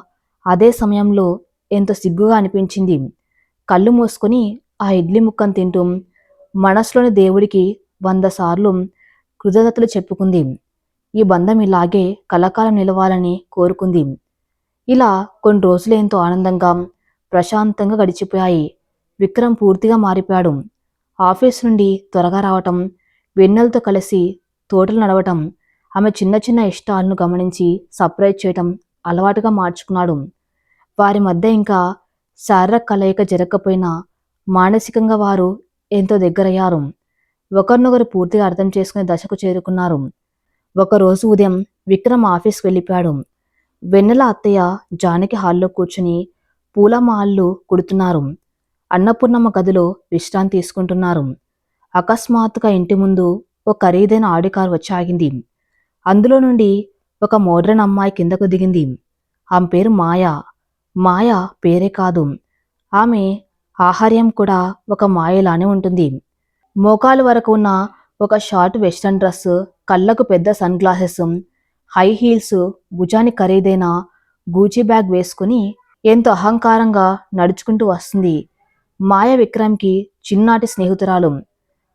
అదే సమయంలో ఎంతో సిగ్గుగా అనిపించింది. కళ్ళు మూసుకొని ఆ ఇడ్లీ ముక్కను తింటూ మనసులోని దేవుడికి 100 సార్లు కృతజ్ఞతలు చెప్పుకుంది. ఈ బంధం ఇలాగే కలకాలం నిలవాలని కోరుకుంది. ఇలా కొన్ని రోజులు ఎంతో ఆనందంగా, ప్రశాంతంగా గడిచిపోయాయి. విక్రమ్ పూర్తిగా మారిపోయాడు. ఆఫీస్ నుండి త్వరగా రావటం, వెన్నెలతో కలిసి తోటలు నడవటం, ఆమె చిన్న చిన్న ఇష్టాలను గమనించి సర్ప్రైజ్ చేయటం అలవాటుగా మార్చుకున్నాడు. వారి మధ్య ఇంకా శారీరక కలయిక జరగకపోయినా మానసికంగా వారు ఎంతో దగ్గరయ్యారు. ఒకరినొకరు పూర్తిగా అర్థం చేసుకునే దశకు చేరుకున్నారు. ఒకరోజు ఉదయం విక్రమ్ ఆఫీస్కి వెళ్ళిపోయాడు. వెన్నెల అత్తయ్య జానకి హాల్లో కూర్చుని పూలమాలలు కుడుతున్నారు. అన్నపూర్ణమ్మ గదిలో విశ్రాంతి తీసుకుంటున్నారు. అకస్మాత్తుగా ఇంటి ముందు ఒక ఖరీదైన ఆడి కారు వచ్చి ఆగింది. అందులో నుండి ఒక మోడ్రన్ అమ్మాయి కిందకు దిగింది. ఆమె పేరు మాయా. మాయ పేరే కాదు, ఆమె ఆహార్యం కూడా ఒక మాయలానే ఉంటుంది. మోకాలు వరకు ఉన్న ఒక షార్ట్ వెస్ట్రన్ డ్రెస్, కళ్ళకు పెద్ద సన్ గ్లాసెస్, హై హీల్స్, భుజానికి ఖరీదైన గూచీ బ్యాగ్ వేసుకుని ఎంతో అహంకారంగా నడుచుకుంటూ వస్తుంది. మాయ విక్రమ్కి చిన్నాటి స్నేహితురాలు.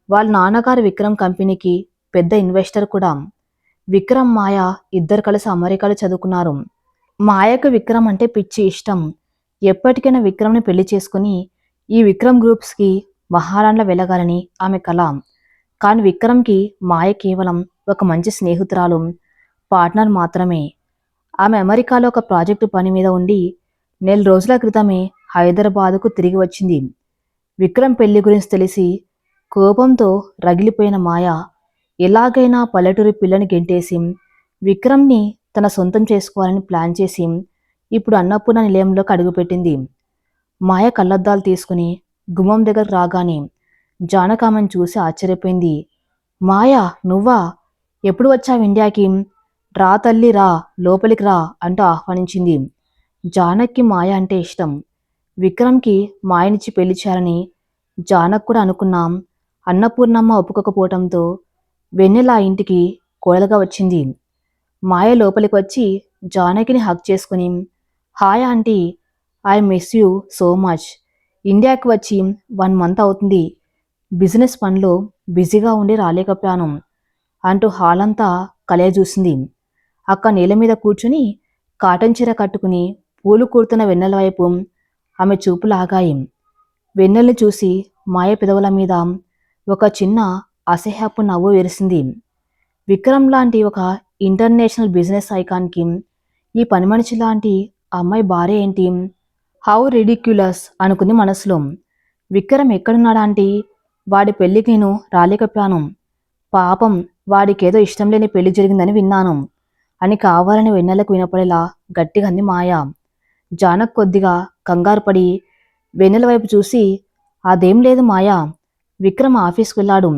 వాళ్ళ నాన్నగారు విక్రమ్ కంపెనీకి పెద్ద ఇన్వెస్టర్ కూడా. విక్రమ్, మాయ ఇద్దరు కలిసి అమెరికాలో చదువుకున్నారు. మాయకు విక్రమ్ అంటే పిచ్చి ఇష్టం. ఎప్పటికైనా విక్రమ్ని పెళ్లి చేసుకుని ఈ విక్రమ్ గ్రూప్స్కి మహారాణిలా వెలగాలని ఆమె కల. కానీ విక్రమ్కి మాయ కేవలం ఒక మంచి స్నేహితురాలు, పార్ట్నర్ మాత్రమే. ఆమె అమెరికాలో ఒక ప్రాజెక్టు పని మీద ఉండి నెల రోజుల క్రితమే హైదరాబాదుకు తిరిగి వచ్చింది. విక్రమ్ పెళ్లి గురించి తెలిసి కోపంతో రగిలిపోయిన మాయ ఎలాగైనా పల్లెటూరి పిల్లని గెంటేసి విక్రమ్ని తన సొంతం చేసుకోవాలని ప్లాన్ చేసి ఇప్పుడు అన్నపూర్ణ నిలయంలోకి అడుగుపెట్టింది. మాయ కళ్ళద్దాలు తీసుకుని గుమ్మం దగ్గరకు రాగానే జానకి ఆమెను చూసి ఆశ్చర్యపోయింది. మాయా, నువ్వా? ఎప్పుడు వచ్చావు ఇండియాకి? రా తల్లి రా, లోపలికి రా అంటూ ఆహ్వానించింది. జానకి మాయ అంటే ఇష్టం. విక్రమ్కి మాయనిచ్చి పెళ్లి చేయాలని జానక్ కూడా అనుకున్నాం. అన్నపూర్ణమ్మ ఒప్పుకోకపోవటంతో వెన్నెల ఆ ఇంటికి కోడలుగా వచ్చింది. మాయ లోపలికి వచ్చి జానకిని హగ్ చేసుకుని, hi aunty, I miss you so much. ఇండియాకి వచ్చి 1 మంత్ అవుతుంది. బిజినెస్ పనిలో బిజీగా ఉండి రాలేకపోయాను అంటూ హాల్ అంతా కలయజూసింది. అక్క నేల మీద కూర్చుని కాటన్ చీర కట్టుకుని పూలు కూరుతున్న వెన్నెల వైపు ఆమె చూపులు ఆగాయి. వెన్నెల్ని చూసి మాయ పెదవుల మీద ఒక చిన్న అసహ్యపు నవ్వు విరిసింది. విక్రమ్ లాంటి ఒక ఇంటర్నేషనల్ బిజినెస్ ఐకాన్కి ఈ పని మనిషి లాంటి అమ్మాయి భార్య ఏంటి? హౌ రిడిక్యులస్ అనుకుంది మనసులో. విక్రమ్ ఎక్కడున్నాడా ఆంటీ? వాడి పెళ్లికి నేను రాలేకపోయాను. పాపం, వాడికేదో ఇష్టం లేని పెళ్లి జరిగిందని విన్నాను అని కావాలని వెన్నెలకు వినపడేలా గట్టిగా అంది మాయ. జానక్ కొద్దిగా కంగారు పడి వెన్నెల వైపు చూసి, అదేం లేదు మాయా, విక్రమ్ ఆఫీస్కి వెళ్ళాడు.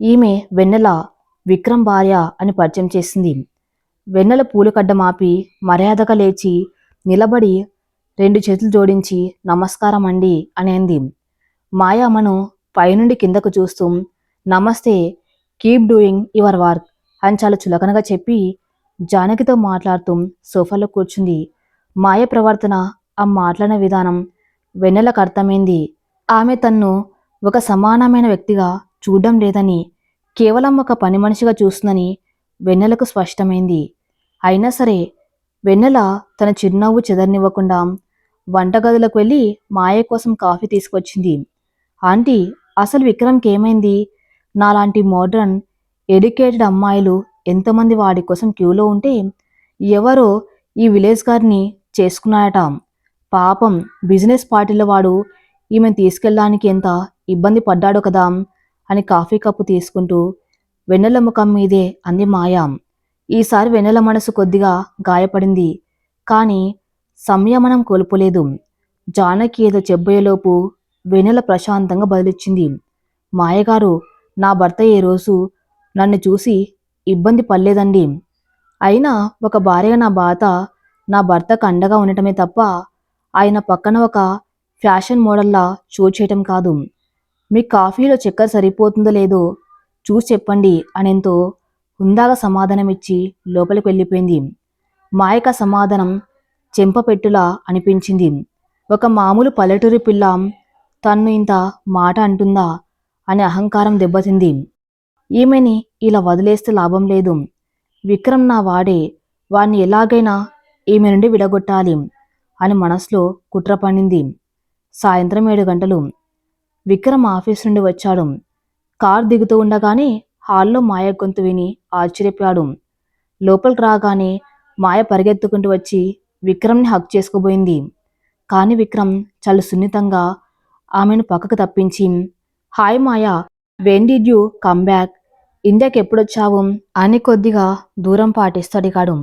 ఈమె వెన్నెల, విక్రమ్ భార్య అని పరిచయం చేసింది. వెన్నెల పూలకడ్డ మాపి మర్యాదగా లేచి నిలబడి 2 చేతులు జోడించి నమస్కారం అండి అని అంది. మాయ ఆమెను పైనుండి కిందకు చూస్తూ నమస్తే, కీప్ డూయింగ్ యువర్ వర్క్ అని చాలా చులకనగా చెప్పి జానకితో మాట్లాడుతూ సోఫాలో కూర్చుంది. మాయ ప్రవర్తన, ఆ మాట్లాడిన విధానం వెన్నెలకు అర్థమైంది. ఆమె తన్ను ఒక సమానమైన వ్యక్తిగా చూడడం లేదని, కేవలం ఒక పని మనిషిగా చూస్తుందని వెన్నెలకు స్పష్టమైంది. అయినా సరే వెన్నెల తన చిరునవ్వు చెదరనివ్వకుండా వంటగదిలోకి వెళ్ళి మాయ కోసం కాఫీ తీసుకొచ్చింది. ఆంటీ, అసలు విక్రమ్కి ఏమైంది? నాలాంటి మోడ్రన్ ఎడ్యుకేటెడ్ అమ్మాయిలు ఎంతమంది వాడి కోసం క్యూలో ఉంటే ఎవరో ఈ విలేజ్ గారిని చేసుకున్నాడట. పాపం, బిజినెస్ పార్టీలో వాడు ఈమెను తీసుకెళ్ళడానికి ఎంత ఇబ్బంది పడ్డాడో కదా అని కాఫీ కప్పు తీసుకుంటూ వెన్నెల ముఖం మీదే అంది మాయ. ఈసారి వెన్నెల మనసు కొద్దిగా గాయపడింది. కానీ సంయమనం కోల్పోలేదు. జానకి ఏదో చెప్పబోయేలోపు వెన్నెల ప్రశాంతంగా బదిలిచ్చింది. మాయగారు, నా భర్త ఏ రోజు నన్ను చూసి ఇబ్బంది పడలేదండి. అయినా ఒక భార్యగా నా భర్తకు అండగా ఉండటమే తప్ప ఆయన పక్కన ఒక ఫ్యాషన్ మోడల్లా షో చేయటం కాదు. మీ కాఫీలో చక్కెర సరిపోతుందో లేదో చూసి చెప్పండి అనేంతో హుందాగా సమాధానమిచ్చి లోపలికి వెళ్ళిపోయింది. మాయక సమాధానం చెంపపెట్టులా అనిపించింది. ఒక మామూలు పల్లెటూరి పిల్ల తన్ను ఇంత మాట అంటుందా అనే అహంకారం దెబ్బతింది. ఈమెని ఇలా వదిలేస్తే లాభం లేదు. విక్రమ్ నా వాడే, వాణ్ణి ఎలాగైనా ఈమె నుండి విడగొట్టాలి అని మనసులో కుట్ర పన్నింది. సాయంత్రం 7 గంటలు. విక్రమ్ ఆఫీస్ నుండి వచ్చాడు. కార్ దిగుతూ ఉండగానే హాల్లో మాయ గొంతు విని ఆశ్చర్యపోయాడు. లోపలికి రాగానే మాయ పరిగెత్తుకుంటూ వచ్చి విక్రమ్ని హక్ చేసుకోబోయింది. కానీ విక్రమ్ చాలా సున్నితంగా ఆమెను పక్కకు తప్పించి, hi Maya, when did you come back? ఇండియాకి ఎప్పుడొచ్చావు అని కొద్దిగా దూరం పాటిస్తూ అడిగాడు.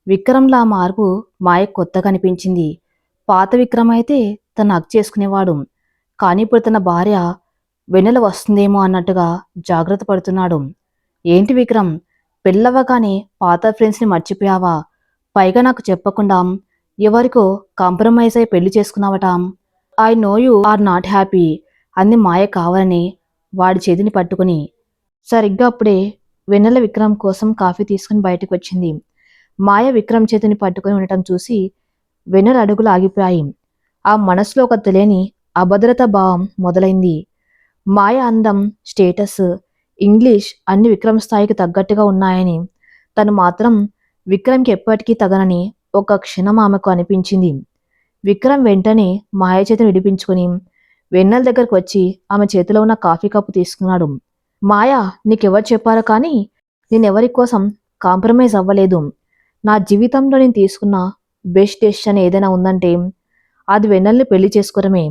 విక్రమ్లా మార్పు మాయకు కొత్తగా అనిపించింది. పాత విక్రమ్ అయితే తను హక్ చేసుకునేవాడు. కానీ ఇప్పుడు తన భార్య వెన్నెల వస్తుందేమో అన్నట్టుగా జాగ్రత్త పడుతున్నాడు. ఏంటి విక్రమ్, పెళ్ళవ్వగానే పాత ఫ్రెండ్స్ని మర్చిపోయావా? పైగా నాకు చెప్పకుండా ఎవరికో కాంప్రమైజ్ అయి పెళ్లి చేసుకున్నావట. I know you are not happy అంది మాయ కావాలని వాడి చేతిని పట్టుకుని. సరిగ్గా అప్పుడే వెన్నెల విక్రమ్ కోసం కాఫీ తీసుకుని బయటకు వచ్చింది. మాయ విక్రమ్ చేతిని పట్టుకుని ఉండటం చూసి వెన్నెల అడుగులు ఆగిపోయాయి. ఆ మనసులో ఒక తెలియని అభద్రత భావం మొదలైంది. మాయ అందం, స్టేటస్, ఇంగ్లీష్ అన్ని విక్రమ్ స్థాయికి తగ్గట్టుగా ఉన్నాయని, తను మాత్రం విక్రమ్కి ఎప్పటికీ తగనని ఒక క్షణం ఆమెకు అనిపించింది. విక్రమ్ వెంటనే మాయ చేతిని విడిపించుకుని వెన్నెల దగ్గరకు వచ్చి ఆమె చేతిలో ఉన్న కాఫీ కప్పు తీసుకున్నాడు. మాయా, నీకెవరు చెప్పారో కానీ నేనెవరి కోసం కాంప్రమైజ్ అవ్వలేదు. నా జీవితంలో నేను తీసుకున్న బెస్ట్ డెసిషన్ ఏదైనా ఉందంటే అది వెన్నెల్ని పెళ్లి చేసుకోవడమే.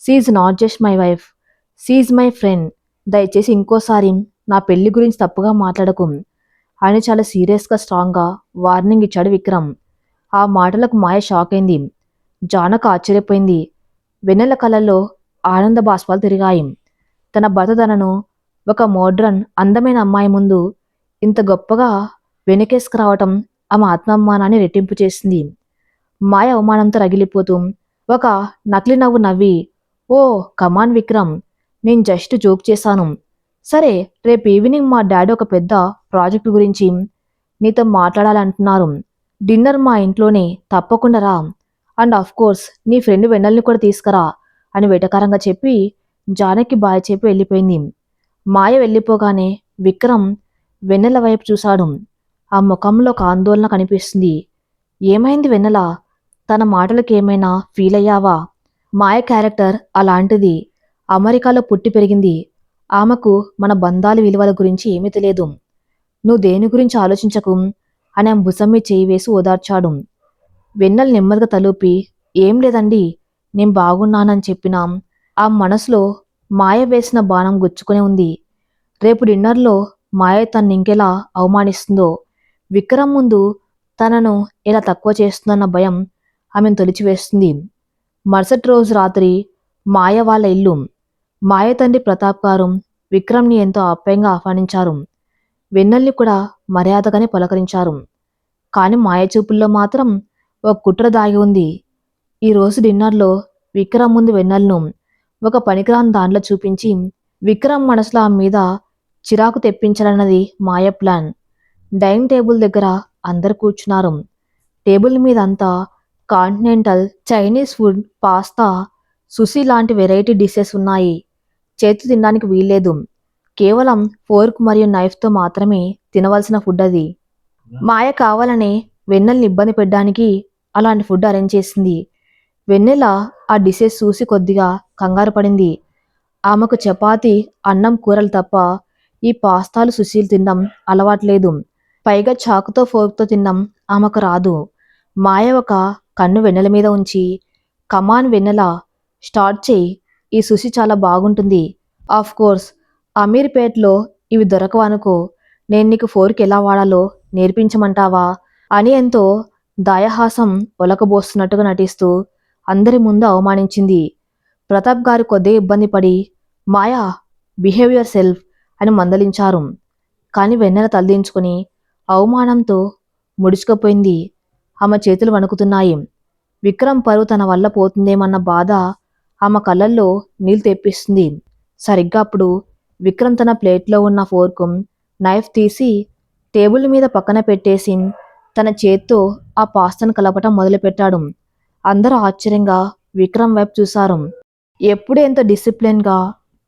She's not just my wife, she's my friend. దయచేసి ఇంకోసారి నా పెళ్లి గురించి తప్పుగా మాట్లాడకు అని చాలా సీరియస్గా స్ట్రాంగ్గా వార్నింగ్ ఇచ్చాడు విక్రమ్. ఆ మాటలకు మాయ షాక్ అయింది. జానక ఆశ్చర్యపోయింది. వెన్నెల కళ్ళల్లో ఆనంద బాష్పాలు తిరిగాయి. తన భర్త తనను ఒక మోడ్రన్ అందమైన అమ్మాయి ముందు ఇంత గొప్పగా వెనకేసుకురావటం ఆమె ఆత్మాభిమానాన్ని రెట్టింపు చేసింది. మాయ అవమానంతో రగిలిపోతూ ఒక నకిలీ నవ్వు నవ్వి, ఓ కమాన్ విక్రమ్, నేను జస్ట్ జోక్ చేశాను. సరే, రేపు ఈవినింగ్ మా డాడీ ఒక పెద్ద ప్రాజెక్టు గురించి నీతో మాట్లాడాలంటున్నారు. డిన్నర్ మా ఇంట్లోనే, తప్పకుండా రా. అండ్ ఆఫ్ కోర్స్ నీ ఫ్రెండ్ వెన్నెల్ని కూడా తీసుకురా అని వెటకారంగా చెప్పి జానకి బాయ్ చెప్పి వెళ్ళిపోయింది. మాయ వెళ్ళిపోగానే విక్రమ్ వెన్నెల వైపు చూశాడు. ఆ ముఖంలో ఒక ఆందోళన కనిపిస్తుంది. ఏమైంది వెన్నెల? తన మాటలకు ఏమైనా ఫీల్ అయ్యావా? మాయ క్యారెక్టర్ అలాంటిది. అమెరికాలో పుట్టి పెరిగింది. ఆమెకు మన బంధాల విలువల గురించి ఏమీ తెలియదు. నువ్వు దేని గురించి ఆలోచించకు అని ఆమె భుజం మీద చేయి వేసి ఓదార్చాడు. వెన్నెల నెమ్మదిగా తలూపి, ఏం లేదండి, నేను బాగున్నానని చెప్పినా ఆ మనసులో మాయ వేసిన బాణం గుచ్చుకునే ఉంది. రేపు డిన్నర్లో మాయ తన్ని ఇంకెలా అవమానిస్తుందో, విక్రమ్ ముందు తనను ఎలా తక్కువ చేస్తుందన్న భయం ఆమెను తొలిచివేస్తుంది. మరుసటి రోజు రాత్రి మాయ వాళ్ళ ఇల్లు. మాయ తండ్రి ప్రతాప్ గారు విక్రమ్ని ఎంతో ఆప్యాయంగా ఆహ్వానించారు. వెన్నెల్ని కూడా మర్యాదగానే పలకరించారు. కాని మాయ చూపుల్లో మాత్రం ఒక కుట్ర దాగి ఉంది. ఈరోజు డిన్నర్లో విక్రమ్ ముందు వెన్నెల్ను ఒక పనికిరాని దాంట్లో చూపించి విక్రమ్ మనసులో ఆమె మీద చిరాకు తెప్పించాలన్నది మాయ ప్లాన్. డైనింగ్ టేబుల్ దగ్గర అందరు కూర్చున్నారు. టేబుల్ మీద అంతా continental, Chinese food, pasta, Sushee లాంటి వెరైటీ డిషెస్ ఉన్నాయి. చేతి తినడానికి వీల్లేదు. కేవలం ఫోర్క్ మరియు నైఫ్తో మాత్రమే తినవలసిన ఫుడ్ అది. మాయ కావాలనే వెన్నెల్ని ఇబ్బంది పెట్టడానికి అలాంటి ఫుడ్ అరేంజ్ చేసింది. వెన్నెల ఆ డిషెస్ చూసి కొద్దిగా కంగారు పడింది. ఆమెకు చపాతి, అన్నం, కూరలు తప్ప ఈ పాస్తాలు, సుషీలు తినడం అలవాట్లేదు. పైగా చాకుతో ఫోర్క్తో తినడం ఆమెకు రాదు. మాయ ఒక కన్ను వెన్నెల మీద ఉంచి, కమాన్ వెన్నెల, స్టార్ట్ చేయి, ఈ సుషి చాలా బాగుంటుంది. ఆఫ్ కోర్స్ అమీర్పేట్లో ఇవి దొరకవు అనుకో, నేను నీకు ఫోర్క్ ఎలా వాడాలో నేర్పించమంటావా అని ఎంతో దాయహాసం ఒలకబోస్తున్నట్టుగా నటిస్తూ అందరి ముందు అవమానించింది. ప్రతాప్ గారు కొద్దిగా ఇబ్బంది పడి, మాయా, బిహేవ్ యువర్ సెల్ఫ్ అని మందలించారు. కానీ వెన్నెల తలదించుకుని అవమానంతో ముడుచుకుపోయింది. ఆమె చేతులు వణుకుతున్నాయి. విక్రమ్ పరువు తన వల్ల పోతుందేమన్న బాధ ఆమె కళ్ళల్లో నీళ్లు తెప్పిస్తుంది. సరిగ్గా అప్పుడు విక్రమ్ తన ప్లేట్లో ఉన్న ఫోర్కు, నైఫ్ తీసి టేబుల్ మీద పక్కన పెట్టేసి తన చేత్తో ఆ పాస్తాను కలపటం మొదలుపెట్టాడు. అందరూ ఆశ్చర్యంగా విక్రమ్ వైపు చూశారు. ఎప్పుడు ఎంతో డిసిప్లిన్గా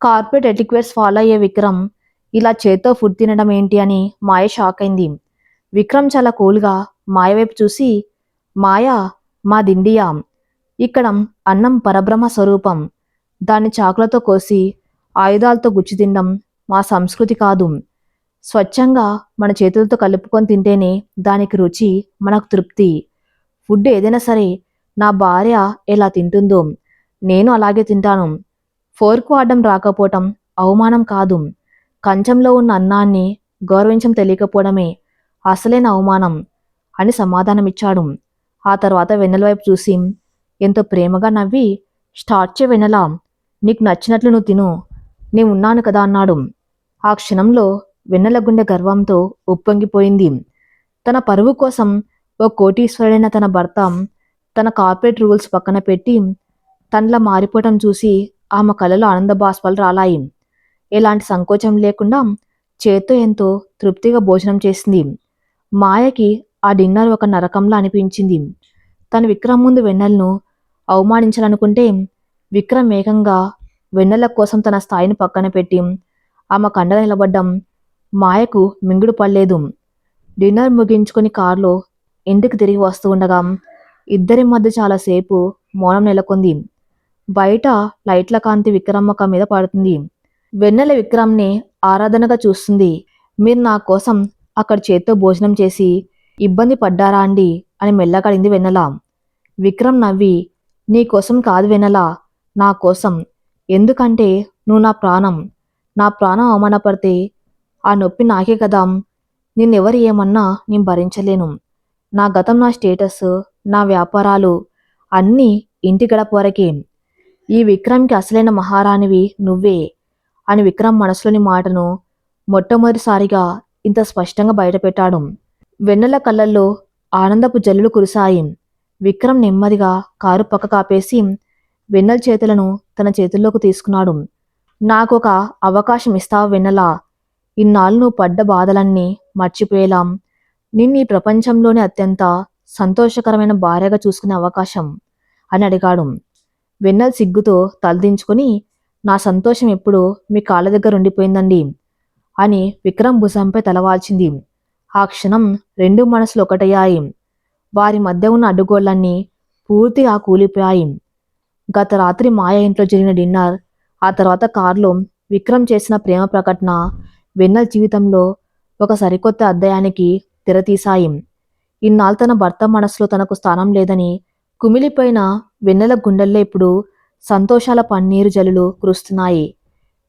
కార్పొరేట్ ఎటిక్వేట్స్ ఫాలో అయ్యే విక్రమ్ ఇలా చేత్తో ఫుడ్ తినడం ఏంటి అని మాయ షాక్ అయింది. విక్రమ్ చాలా కూల్గా మాయ వైపు చూసి, మాయా, మాదిండియా. ఇక్కడ అన్నం పరబ్రహ్మ స్వరూపం. దాన్ని చాకులతో కోసి ఆయుధాలతో గుచ్చి తినడం మా సంస్కృతి కాదు. స్వచ్ఛంగా మన చేతులతో కలుపుకొని తింటేనే దానికి రుచి, మనకు తృప్తి. ఫుడ్ ఏదైనా సరే నా భార్య ఎలా తింటుందో నేను అలాగే తింటాను. ఫోర్క్ వాడడం రాకపోవటం అవమానం కాదు. కంచంలో ఉన్న అన్నాన్ని గౌరవించం తెలియకపోవడమే అసలైన అవమానం అని సమాధానమిచ్చాడు. ఆ తర్వాత వెన్నెల వైపు చూసి ఎంతో ప్రేమగా నవ్వి, స్టార్ట్ చే వెన్నెల, నీకు నచ్చినట్లు నువ్వు తిను, నేనున్నాను కదా అన్నాడు. ఆ క్షణంలో వెన్నెల గుండె గర్వంతో ఉప్పొంగిపోయింది. తన పరువు కోసం ఓ కోటీశ్వరుడైన తన భర్త తన కార్పొరేట్ రూల్స్ పక్కన పెట్టి తనలా మారిపోవటం చూసి ఆమె కళ్ళలో ఆనంద బాష్పాలు రాలాయి. ఎలాంటి సంకోచం లేకుండా చేత్తో ఎంతో తృప్తిగా భోజనం చేసింది. మాయకి ఆ డిన్నర్ ఒక నరకంలా అనిపించింది. తను విక్రమ్ ముందు వెన్నెలను అవమానించాలనుకుంటే విక్రమ్ ఏకంగా వెన్నెల కోసం తన స్థాయిని పక్కన పెట్టి ఆమె కండగా నిలబడ్డం మాయకు మింగుడు పడలేదు. డిన్నర్ ముగించుకొని కారులో ఇంటికి తిరిగి వస్తూ ఉండగా ఇద్దరి మధ్య చాలాసేపు మౌనం నెలకొంది. బయట లైట్ల కాంతి విక్రమ్ ముఖం మీద పడుతుంది. వెన్నెల విక్రమ్ని ఆరాధనగా చూస్తుంది. మీరు నా కోసం అక్కడ చేత్తో భోజనం చేసి ఇబ్బంది పడ్డారా అండి అని మెల్లగా అడిగింది వెన్నెల. విక్రమ్ నవ్వి, నీ కోసం కాదు వెన్నెల, నా కోసం. ఎందుకంటే నువ్వు నా ప్రాణం. నా ప్రాణం అవమానపడితే ఆ నొప్పి నాకే కదా. నిన్నెవరు ఏమన్నా నేను భరించలేను. నా గతం, నా స్టేటస్, నా వ్యాపారాలు అన్నీ ఇంటి గడప వరకే. ఈ విక్రమ్కి అసలైన మహారాణివి నువ్వే అని విక్రమ్ మనసులోని మాటను మొట్టమొదటిసారిగా ఇంత స్పష్టంగా బయటపెట్టాడు. వెన్నెల కళ్ళల్లో ఆనందపు జల్లులు కురిశాయి. విక్రమ్ నెమ్మదిగా కారు పక్క కాపేసి వెన్నెల చేతులను తన చేతుల్లోకి తీసుకున్నాడు. నాకొక అవకాశం ఇస్తావా వెన్నెలా? ఇన్నాళ్ళు నువ్వు పడ్డ బాధలన్నీ మర్చిపోయేలా నిన్నీ ప్రపంచంలోనే అత్యంత సంతోషకరమైన భార్యగా చూసుకునే అవకాశం అని అడిగాడు. వెన్నెల సిగ్గుతో తలదించుకుని నా సంతోషం ఎప్పుడూ మీ కాళ్ళ దగ్గర ఉండిపోయిందండి అని విక్రమ్ భుజంపై తలవాల్చింది. ఆ క్షణం రెండు మనసులు ఒకటయ్యాయి. వారి మధ్య ఉన్న అడ్డుగోళ్లన్నీ పూర్తిగా కూలిపోయాయి. గత రాత్రి మాయ ఇంట్లో జరిగిన డిన్నర్, ఆ తర్వాత కారులో విక్రమ్ చేసిన ప్రేమ ప్రకటన వెన్నెల జీవితంలో ఒక సరికొత్త అధ్యాయానికి తెరతీశాయి. ఇన్నాళ్ళు తన భర్త మనసులో తనకు స్థానం లేదని కుమిలిపోయిన వెన్నెల గుండెల్లో ఇప్పుడు సంతోషాల పన్నీరు జల్లులు కురుస్తున్నాయి.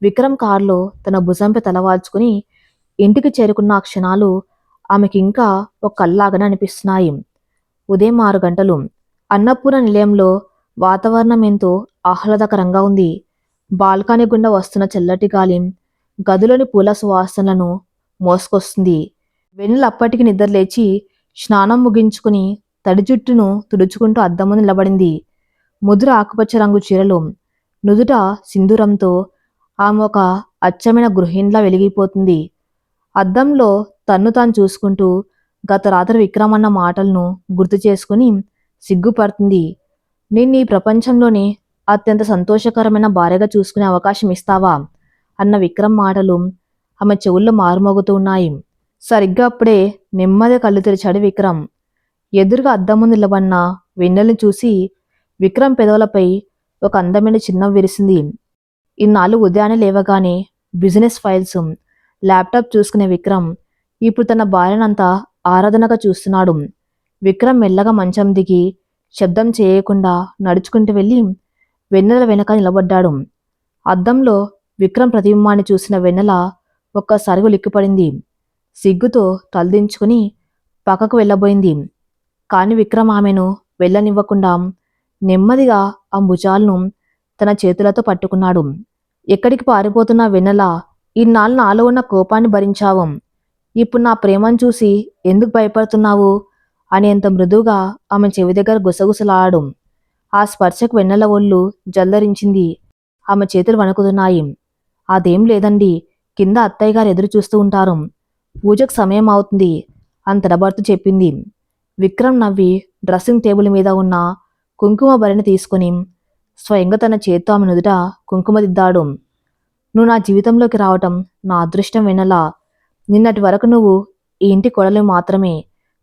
విక్రమ్ కారులో తన భుజంపై తలవాల్చుకుని ఇంటికి చేరుకున్న ఆ క్షణాలు ఆమెకింకా ఒక కల్లాగానే అనిపిస్తున్నాయి. ఉదయం 6 గంటలు. అన్నపూర్ణ నిలయంలో వాతావరణం ఎంతో ఆహ్లాదకరంగా ఉంది. బాల్కనీ గుండా వస్తున్న చల్లటి గాలి గదిలోని పూల సువాసనలను మోసుకొస్తుంది. వెన్నెల అప్పటికి నిద్రలేచి స్నానం ముగించుకుని తడి జుట్టును తుడుచుకుంటూ అద్దం ముందు నిలబడింది. ముదురు ఆకుపచ్చ రంగు చీరలో నుదుట సింధూరంతో ఆమె ఒక అచ్చమైన గృహిణిలా వెలిగిపోతుంది. అద్దంలో తన్ను తాను చూసుకుంటూ గత రాత్రి విక్రమ్ అన్న మాటలను గుర్తు చేసుకుని సిగ్గుపడుతుంది. నిన్ను ఈ ప్రపంచంలోనే అత్యంత సంతోషకరమైన భార్యగా చూసుకునే అవకాశం ఇస్తావా అన్న విక్రమ్ మాటలు ఆమె చెవుల్లో మారుమోగుతూ ఉన్నాయి. సరిగ్గా అప్పుడే నెమ్మదిగా కళ్ళు తెరిచాడు విక్రమ్. ఎదురుగా అద్దం ముందు నిలబడిన వెన్నెల్ని చూసి విక్రమ్ పెదవులపై ఒక అందమైన చిరునవ్వు విరిసింది. ఇన్నాళ్ళు ఉదయాన్నే లేవగానే బిజినెస్ ఫైల్స్, ల్యాప్టాప్ చూసుకునే విక్రమ్ ఇప్పుడు తన భార్యనంతా ఆరాధనగా చూస్తున్నాడు. విక్రమ్ మెల్లగా మంచం దిగి శబ్దం చేయకుండా నడుచుకుంటూ వెళ్ళి వెన్నెల వెనక నిలబడ్డాడు. అద్దంలో విక్రమ్ ప్రతిబింబాన్ని చూసిన వెన్నెల ఒక్కసారిగా ఉలిక్కిపడింది. సిగ్గుతో తలదించుకుని పక్కకు వెళ్ళబోయింది. కాని విక్రమ్ ఆమెను వెళ్ళనివ్వకుండా నెమ్మదిగా ఆ భుజాలను తన చేతులతో పట్టుకున్నాడు. ఎక్కడికి పారిపోతున్నా వెన్నెల? ఇన్నాళ్ళు నాలో ఉన్న కోపాన్ని భరించావు. ఇప్పుడు నా ప్రేమను చూసి ఎందుకు భయపడుతున్నావు అనేంత మృదువుగా ఆమె చెవి దగ్గర గుసగుసలాడు. ఆ స్పర్శకు వెన్నెల ఒళ్ళు జల్దరించింది. ఆమె చేతులు వణుకుతున్నాయి. అదేం లేదండి, కింద అత్తయ్య గారు ఎదురు చూస్తూ ఉంటారు. పూజకు సమయం అవుతుంది అని తడబడుతూ చెప్పింది. విక్రమ్ నవ్వి డ్రెస్సింగ్ టేబుల్ మీద ఉన్న కుంకుమ భరిణి తీసుకుని స్వయంగా తన చేత్తో ఆమె నుదుట కుంకుమ దిద్దాడు. నువ్వు నా జీవితంలోకి రావటం నా అదృష్టం వెన్నెలా. నిన్నటి వరకు నువ్వు ఈ ఇంటి కొడలు మాత్రమే,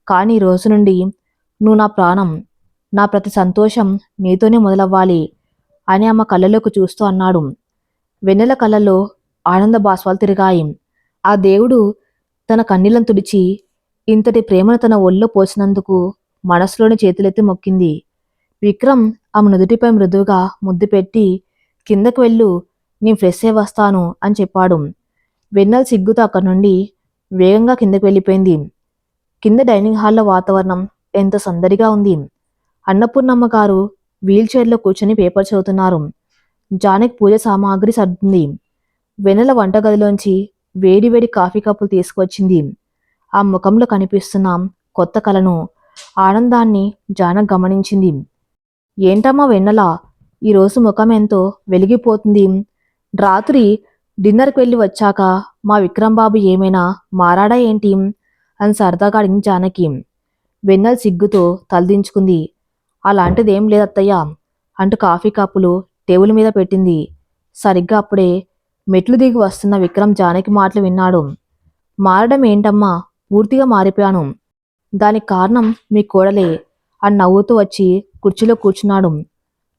కానీ ఈ రోజు నుండి నువ్వు నా ప్రాణం. నా ప్రతి సంతోషం నీతోనే మొదలవ్వాలి అని ఆమె కళ్ళలోకి చూస్తూ అన్నాడు. వెన్నెల కళ్ళలో ఆనంద బాష్పాలు తిరిగాయి. ఆ దేవుడు తన కన్నీళ్లను తుడిచి ఇంతటి ప్రేమను తన ఒళ్ళో పోసినందుకు మనసులోని చేతులెత్తి మొక్కింది. విక్రమ్ ఆమె నుదుటిపై మృదువుగా ముద్దు పెట్టి కిందకు వెళ్ళు, నేను ఫ్రెష్ అయి వస్తాను అని చెప్పాడు. వెన్నెల సిగ్గుతో అక్కడి నుండి వేగంగా కిందకు వెళ్ళిపోయింది. కింద డైనింగ్ హాల్లో వాతావరణం ఎంతో సందడిగా ఉంది. అన్నపూర్ణమ్మ గారు వీల్ చైర్లో కూర్చొని పేపర్ చదువుతున్నారు. జానకి పూజ సామాగ్రి సర్దుంది. వెన్నెల వంటగదిలోంచి వేడి వేడి కాఫీ కప్పులు తీసుకువచ్చింది. ఆ ముఖంలో కనిపిస్తున్న కొత్త కలను, ఆనందాన్ని జానక్ గమనించింది. ఏంటమ్మా వెన్నెల, ఈరోజు ముఖం ఎంతో వెలిగిపోతుంది. రాత్రి డిన్నర్కి వెళ్ళి వచ్చాక మా విక్రమ్ బాబు ఏమైనా మారాడా ఏంటి అని సరదాగా అడిగింది జానకి. వెన్నెల సిగ్గుతో తలదించుకుంది. అలాంటిదేం లేదత్తయ్య అంటూ కాఫీ కప్పులు టేబుల్ మీద పెట్టింది. సరిగ్గా అప్పుడే మెట్లు దిగి వస్తున్న విక్రమ్ జానకి మాటలు విన్నాడు. మారడం ఏంటమ్మా, పూర్తిగా మారిపోయాను. దానికి కారణం మీ కోడలే అని నవ్వుతూ వచ్చి కుర్చీలో కూర్చున్నాడు.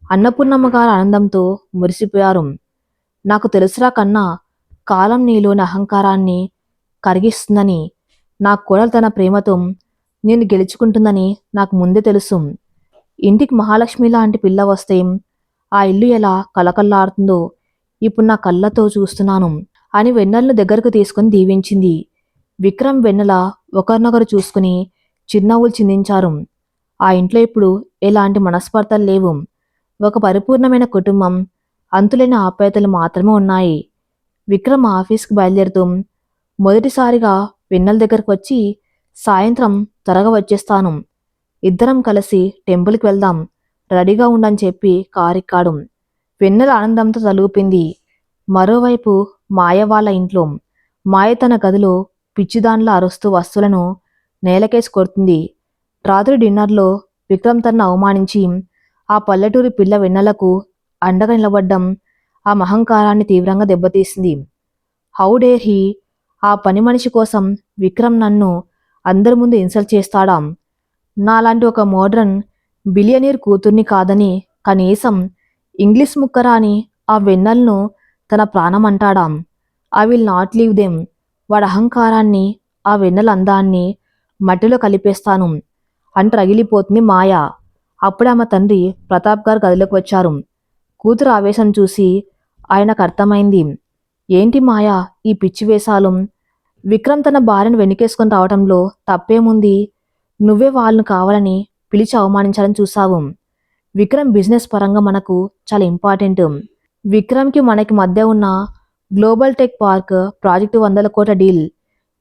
అన్నపూర్ణమ్మ గారు ఆనందంతో మురిసిపోయారు. నాకు తెలుసురా కన్నా, కాలం నీలోని అహంకారాన్ని కరిగిస్తుందని, నా కోడలు తన ప్రేమతో నేను గెలుచుకుంటుందని నాకు ముందే తెలుసు. ఇంటికి మహాలక్ష్మి లాంటి పిల్ల వస్తే ఆ ఇల్లు ఎలా కలకల్లాడుతుందో ఇప్పుడు నా కళ్ళతో చూస్తున్నాను అని వెన్నెలను దగ్గరకు తీసుకుని దీవించింది. విక్రమ్ వెన్నెల ఒకరినొకరు చూసుకుని చిరునవ్వులు చిందించారు. ఆ ఇంట్లో ఇప్పుడు ఎలాంటి మనస్పర్ధలు లేవు. ఒక పరిపూర్ణమైన కుటుంబం, అంతులేని ఆప్యాయతలు మాత్రమే ఉన్నాయి. విక్రమ్ ఆఫీస్కి బయలుదేరుతూ మొదటిసారిగా వెన్నెల దగ్గరకు వచ్చి, సాయంత్రం త్వరగా వచ్చేస్తాను, ఇద్దరం కలిసి టెంపుల్కి వెళ్దాం, రెడీగా ఉండని చెప్పి కారెక్కాడు. వెన్నెల ఆనందంతో తలూపింది. మరోవైపు మాయ వాళ్ళ ఇంట్లో మాయ తన గదిలో పిచ్చిదానిలా అరుస్తూ వస్తువులను నేలకేసి కొడుతుంది. రాత్రి డిన్నర్లో విక్రమ్ తనను అవమానించి ఆ పల్లెటూరి పిల్ల వెన్నెలకు అండగా నిలబడ్డం ఆ అహంకారాన్ని తీవ్రంగా దెబ్బతీసింది. How dare he! ఆ పని మనిషి కోసం విక్రమ్ నన్ను అందరి ముందు ఇన్సల్ట్ చేస్తాడా? నాలాంటి ఒక మోడ్రన్ బిలియనీర్ కూతుర్ని కాదని కనీసం ఇంగ్లీష్ ముక్కరాని ఆ వెన్నెలను తన ప్రాణం అంటాడా? I will not leave them. వాడి అహంకారాన్ని, ఆ వెన్నెల అందాన్ని మట్టిలో కలిపేస్తాను అంటూ రగిలిపోతుంది మాయ. అప్పుడే ఆమె తండ్రి ప్రతాప్ గారు గదిలోకి వచ్చారు. కూతురు ఆవేశం చూసి ఆయనకు అర్థమైంది. ఏంటి మాయ ఈ పిచ్చి వేషాలు? విక్రమ్ తన భార్యను వెనుకేసుకొని రావటంలో తప్పేముంది? నువ్వే వాళ్ళను కావాలని పిలిచి అవమానించాలని చూసావు. విక్రమ్ బిజినెస్ పరంగా మనకు చాలా ఇంపార్టెంట్. విక్రమ్కి మనకి మధ్య ఉన్న గ్లోబల్ టెక్ పార్క్ ప్రాజెక్టు 100 కోట్ల డీల్.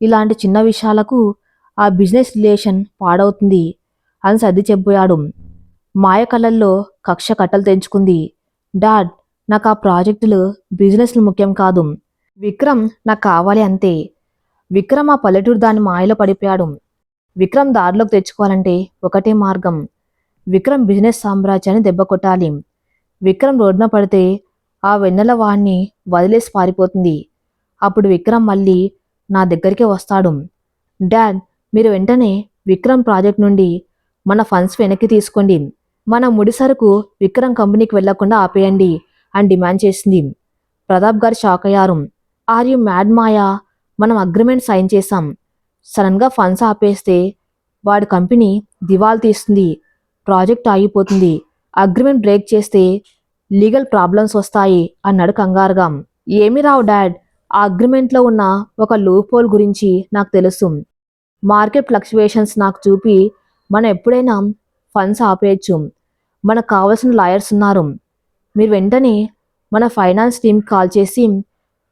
ఇలాంటి చిన్న విషయాలకు ఆ బిజినెస్ రిలేషన్ పాడవుతుంది అని సర్ది చెప్పాడు. మాయ కళ్ళల్లో కక్ష కట్టలు తెంచుకుంది. డాడ్, నాకు ఆ ప్రాజెక్టులు బిజినెస్లు ముఖ్యం కాదు. విక్రమ్ నాకు కావాలి అంతే. విక్రమ్ ఆ పల్లెటూరు దాని మాయలో పడిపోయాడు. విక్రమ్ దారిలోకి తెచ్చుకోవాలంటే ఒకటే మార్గం. విక్రమ్ బిజినెస్ సామ్రాజ్యాన్ని దెబ్బ కొట్టాలి. విక్రమ్ రోడ్డున పడితే ఆ వెన్నెల వాణ్ణి వదిలేసి పారిపోతుంది. అప్పుడు విక్రమ్ మళ్ళీ నా దగ్గరికే వస్తాడు. డాడ్, మీరు వెంటనే విక్రమ్ ప్రాజెక్ట్ నుండి మన ఫండ్స్ వెనక్కి తీసుకోండి. మన ముడి సరుకు విక్రమ్ కంపెనీకి వెళ్లకుండా ఆపేయండి అని డిమాండ్ చేసింది. ప్రతాప్ గారు షాక్ అయ్యారు. ఆర్ యు మ్యాడ్ మాయా? మనం అగ్రిమెంట్ సైన్ చేశాం. సడన్గా ఫండ్స్ ఆపేస్తే వాడి కంపెనీ దివాలా తీస్తుంది, ప్రాజెక్ట్ ఆగిపోతుంది. అగ్రిమెంట్ బ్రేక్ చేస్తే లీగల్ ప్రాబ్లమ్స్ వస్తాయి అన్నాడు కంగారుగా. ఏమీ రావు డాడ్, ఆ అగ్రిమెంట్లో ఉన్న ఒక లూప్ హోల్ గురించి నాకు తెలుసు. మార్కెట్ ఫ్లక్చువేషన్స్ నాకు చూపి మనం ఎప్పుడైనా ఫండ్స్ ఆపేయచ్చు. మనకు కావాల్సిన లాయర్స్ ఉన్నారు. మీరు వెంటనే మన ఫైనాన్స్ టీంకి కాల్ చేసి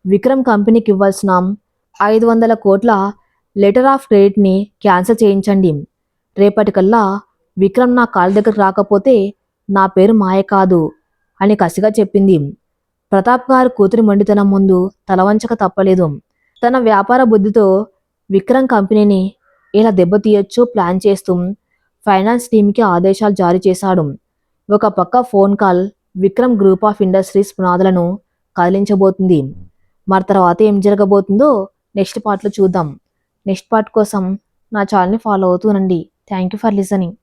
విక్రమ్ కంపెనీకి ఇవ్వాల్సిన 500 కోట్ల లెటర్ ఆఫ్ క్రెడిట్ని క్యాన్సిల్ చేయించండి. రేపటికల్లా విక్రమ్ నా కాళ్ళ దగ్గరకు రాకపోతే నా పేరు మాయ కాదు అని కసిగా చెప్పింది. ప్రతాప్ గారు కూతురి మొండితనం ముందు తలవంచక తప్పలేదు. తన వ్యాపార బుద్ధితో విక్రమ్ కంపెనీని ఎలా దెబ్బతీయొచ్చో ప్లాన్ చేస్తూ ఫైనాన్స్ టీంకి ఆదేశాలు జారీ చేశాడు. ఒక పక్క phone call Vikram group of industries పునాదులను కదిలించబోతుంది. మరి తర్వాత ఏం జరగబోతుందో నెక్స్ట్ పార్ట్లో చూద్దాం. నెక్స్ట్ పార్ట్ కోసం నా ఛానల్ని ఫాలో అవుతూనండి. Thank you for listening.